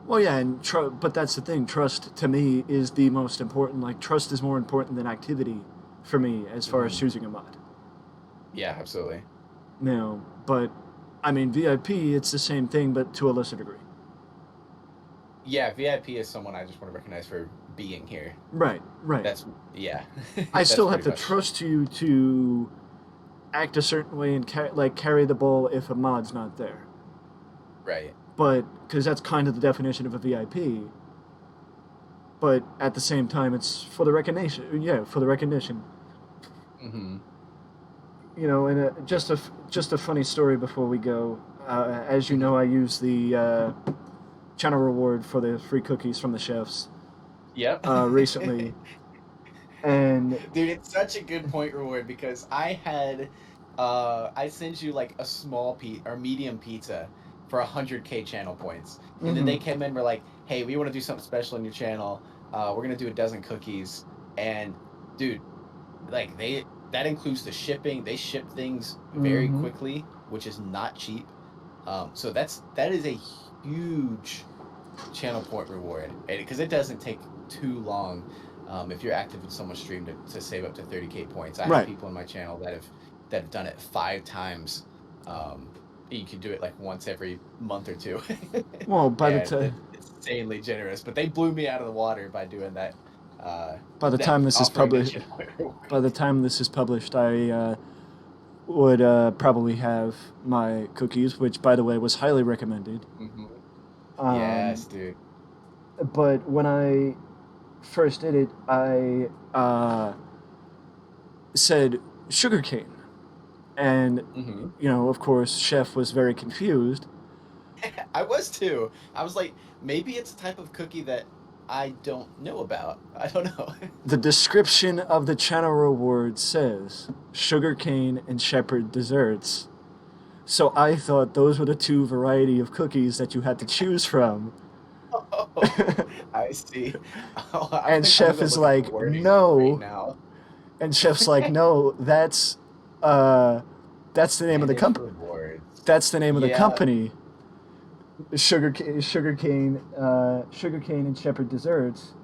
B: Well, yeah, and but that's the thing. Trust to me is the most important. Like, trust is more important than activity for me as far as
A: Mhm.
B: choosing a mod.
A: Yeah, absolutely.
B: No, but I mean, VIP, it's the same thing, but to a lesser degree.
A: Yeah, VIP is someone I just want to recognize for being here.
B: Right, right.
A: That's yeah.
B: I
A: That's
B: still have
A: pretty
B: to
A: much
B: trust you to act a certain way and carry the ball if a mod's not there.
A: right.
B: But because that's kind of the definition of a VIP. But at the same time, it's for the recognition. Yeah, for the recognition.
A: Hmm.
B: And just a funny story before we go. As you
A: Hmm.
B: know, I use the channel reward for the free cookies from the chefs
A: Yep.
B: recently, and
A: Dude, it's such a good point reward, because I sent you like a small or medium pizza for 100K channel points. And then
B: mhm,
A: they came in, were like, "Hey, we want to do something special on your channel. We're gonna do a dozen cookies." And dude, like, that includes the shipping. They ship things very
B: mhm,
A: quickly, which is not cheap. So that is a huge channel point reward, because it doesn't take too long, if you're active in someone's stream, to save up to 30K points. I have
B: right.
A: people in my channel that have done it 5 times. Um, you can do it like once every month or two,
B: Well,
A: and it's insanely generous. But they blew me out of the water by doing that.
B: by the
A: That
B: time this is
A: offering that
B: published,
A: channel point reward.
B: by the time this is published, I would probably have my cookies, which, by the way, was highly recommended.
A: Hmm.
B: Um,
A: Yes, dude.
B: but when I first did it, I said sugarcane, and
A: Hmm.
B: of course, Chef was very confused.
A: I was too. I was like, maybe it's a type of cookie that I don't know about. I don't know.
B: The description of the channel reward says sugarcane and shepherd desserts. So I thought those were the two variety of cookies that you had to choose from.
A: Oh, I see. Oh,
B: And
A: I'm
B: Chef
A: gonna
B: is
A: look at the
B: like,
A: wording right
B: no.
A: now.
B: And Chef's like, no, uh, that's the name of the
A: Managed
B: company.
A: rewards.
B: That's the name of the
A: Yeah.
B: company. Sugarcane and shepherd desserts.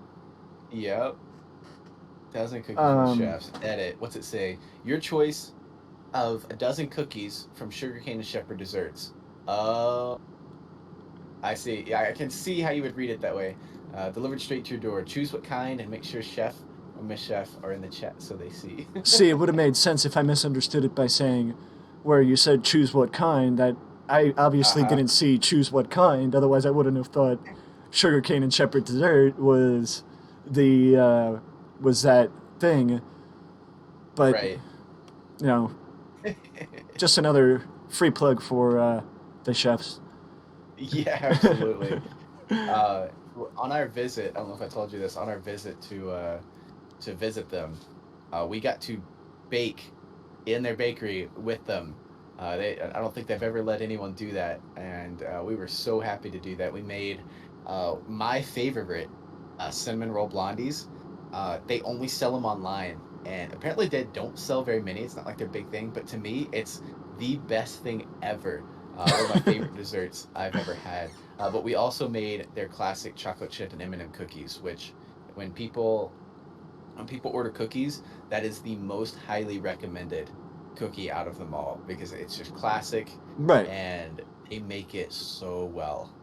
A: Yep. Dozen cookies from the
B: Um,
A: chefs. Edit. What's it say? Your choice of a dozen cookies from Sugarcane and Shepherd Desserts. Uh, I see. Yeah, I can see how you would read it that way. Delivered straight to your door. Choose what kind and make sure Chef or Miss Chef are in the chat so they see.
B: See, it would have made sense if I misunderstood it by saying, where you said choose what kind, that I obviously
A: Uh-huh.
B: didn't see choose what kind, otherwise I wouldn't have thought sugarcane and shepherd dessert the, was that thing. But,
A: Right.
B: you know, just another free plug for the chefs.
A: Yeah, absolutely. On our visit, I don't know if I told you this, on our visit to visit them, we got to bake in their bakery with them. I don't think they've ever let anyone do that, and we were so happy to do that. We made my favorite cinnamon roll blondies. They only sell them online, and apparently they don't sell very many. It's not like their big thing, but to me, it's the best thing ever. One of my favorite desserts I've ever had. But we also made their classic chocolate chip and M&M cookies, which when people when people order cookies, that is the most highly recommended cookie out of them all because it's just classic
B: Right.
A: and they make it so well.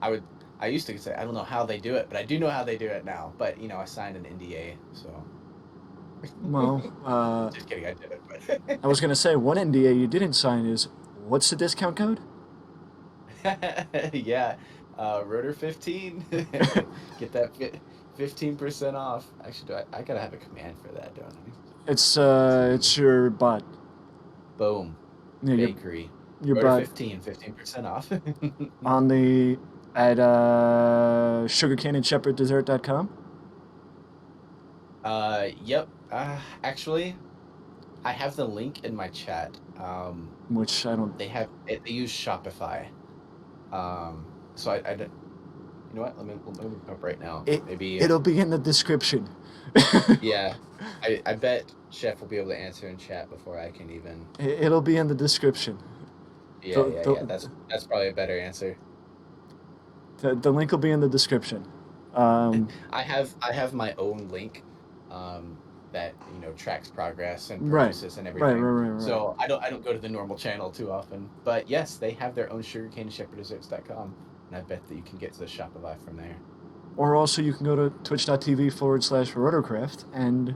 A: I would I used to say I don't know how they do it, but I do know how they do it now. But I signed an NDA, so
B: Well,
A: just kidding, I didn't.
B: I was gonna say one NDA you didn't sign is what's the discount code?
A: But yeah, Rotor 15, get that 15% off. Actually, I gotta have a command for that, don't I?
B: It's
A: 15.
B: your bot.
A: Boom.
B: Yeah,
A: Bakery.
B: your
A: Rotor
B: bot
A: 15% off.
B: on the at sugarcaneandshepherd.dessert.com,
A: Yep. Actually, I have the link in my chat.
B: which I don't.
A: They use Shopify. So I don't, you know what? Let me look up right now.
B: It
A: Maybe,
B: it'll be in the description.
A: yeah. I bet Chef will be able to answer in chat before I can even.
B: It'll be in the description.
A: Yeah,
B: The,
A: yeah,
B: the,
A: yeah. That's probably a better answer.
B: the link will be in the description. Um,
A: I have my own link that tracks progress and
B: right,
A: purchases and
B: right, right,
A: everything.
B: right, right.
A: So I don't go to the normal channel too often. But yes, they have their own sugarcaneshepherddesserts.com, and I bet that you can get to the Shopify from there.
B: Or also you can go to twitch.tv/Rotorcraft and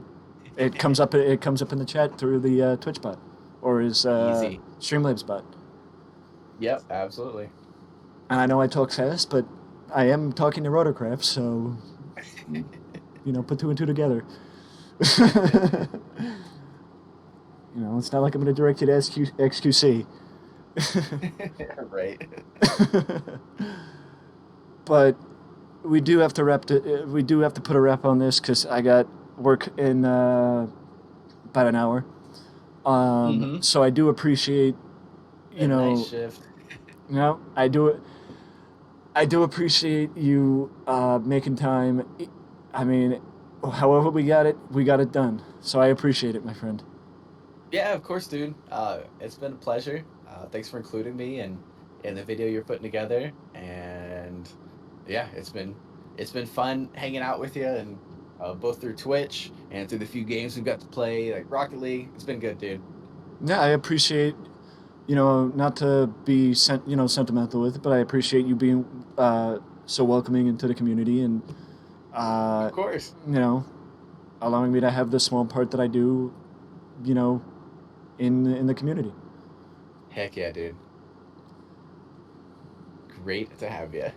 B: it comes up. It comes up in the chat through the Twitch bot or his
A: Easy.
B: Streamlabs bot.
A: Yep, absolutely.
B: And I know I talk fast, but I am talking to Rotorcraft, so put two and two together. It's not like I'm going to direct you to XQC.
A: Right.
B: But we do have to we do have to put a wrap on this because I got work in about an hour.
A: Mm-hmm.
B: So I do appreciate, you
A: A nice
B: know,
A: shift.
B: I do. I do appreciate you making time. I mean, however we got it done. So I appreciate it, my friend.
A: Yeah, of course, dude. It's been a pleasure. Thanks for including me in the video you're putting together. And yeah, it's been fun hanging out with you and both through Twitch and through the few games we've got to play, like Rocket League. It's been good, dude.
B: Yeah, I appreciate, not to be sentimental with it, but I appreciate you being so welcoming into the community and uh,
A: Of course.
B: you know allowing me to have the small part that I do, you know, in the community.
A: Heck yeah, dude. Great to have you.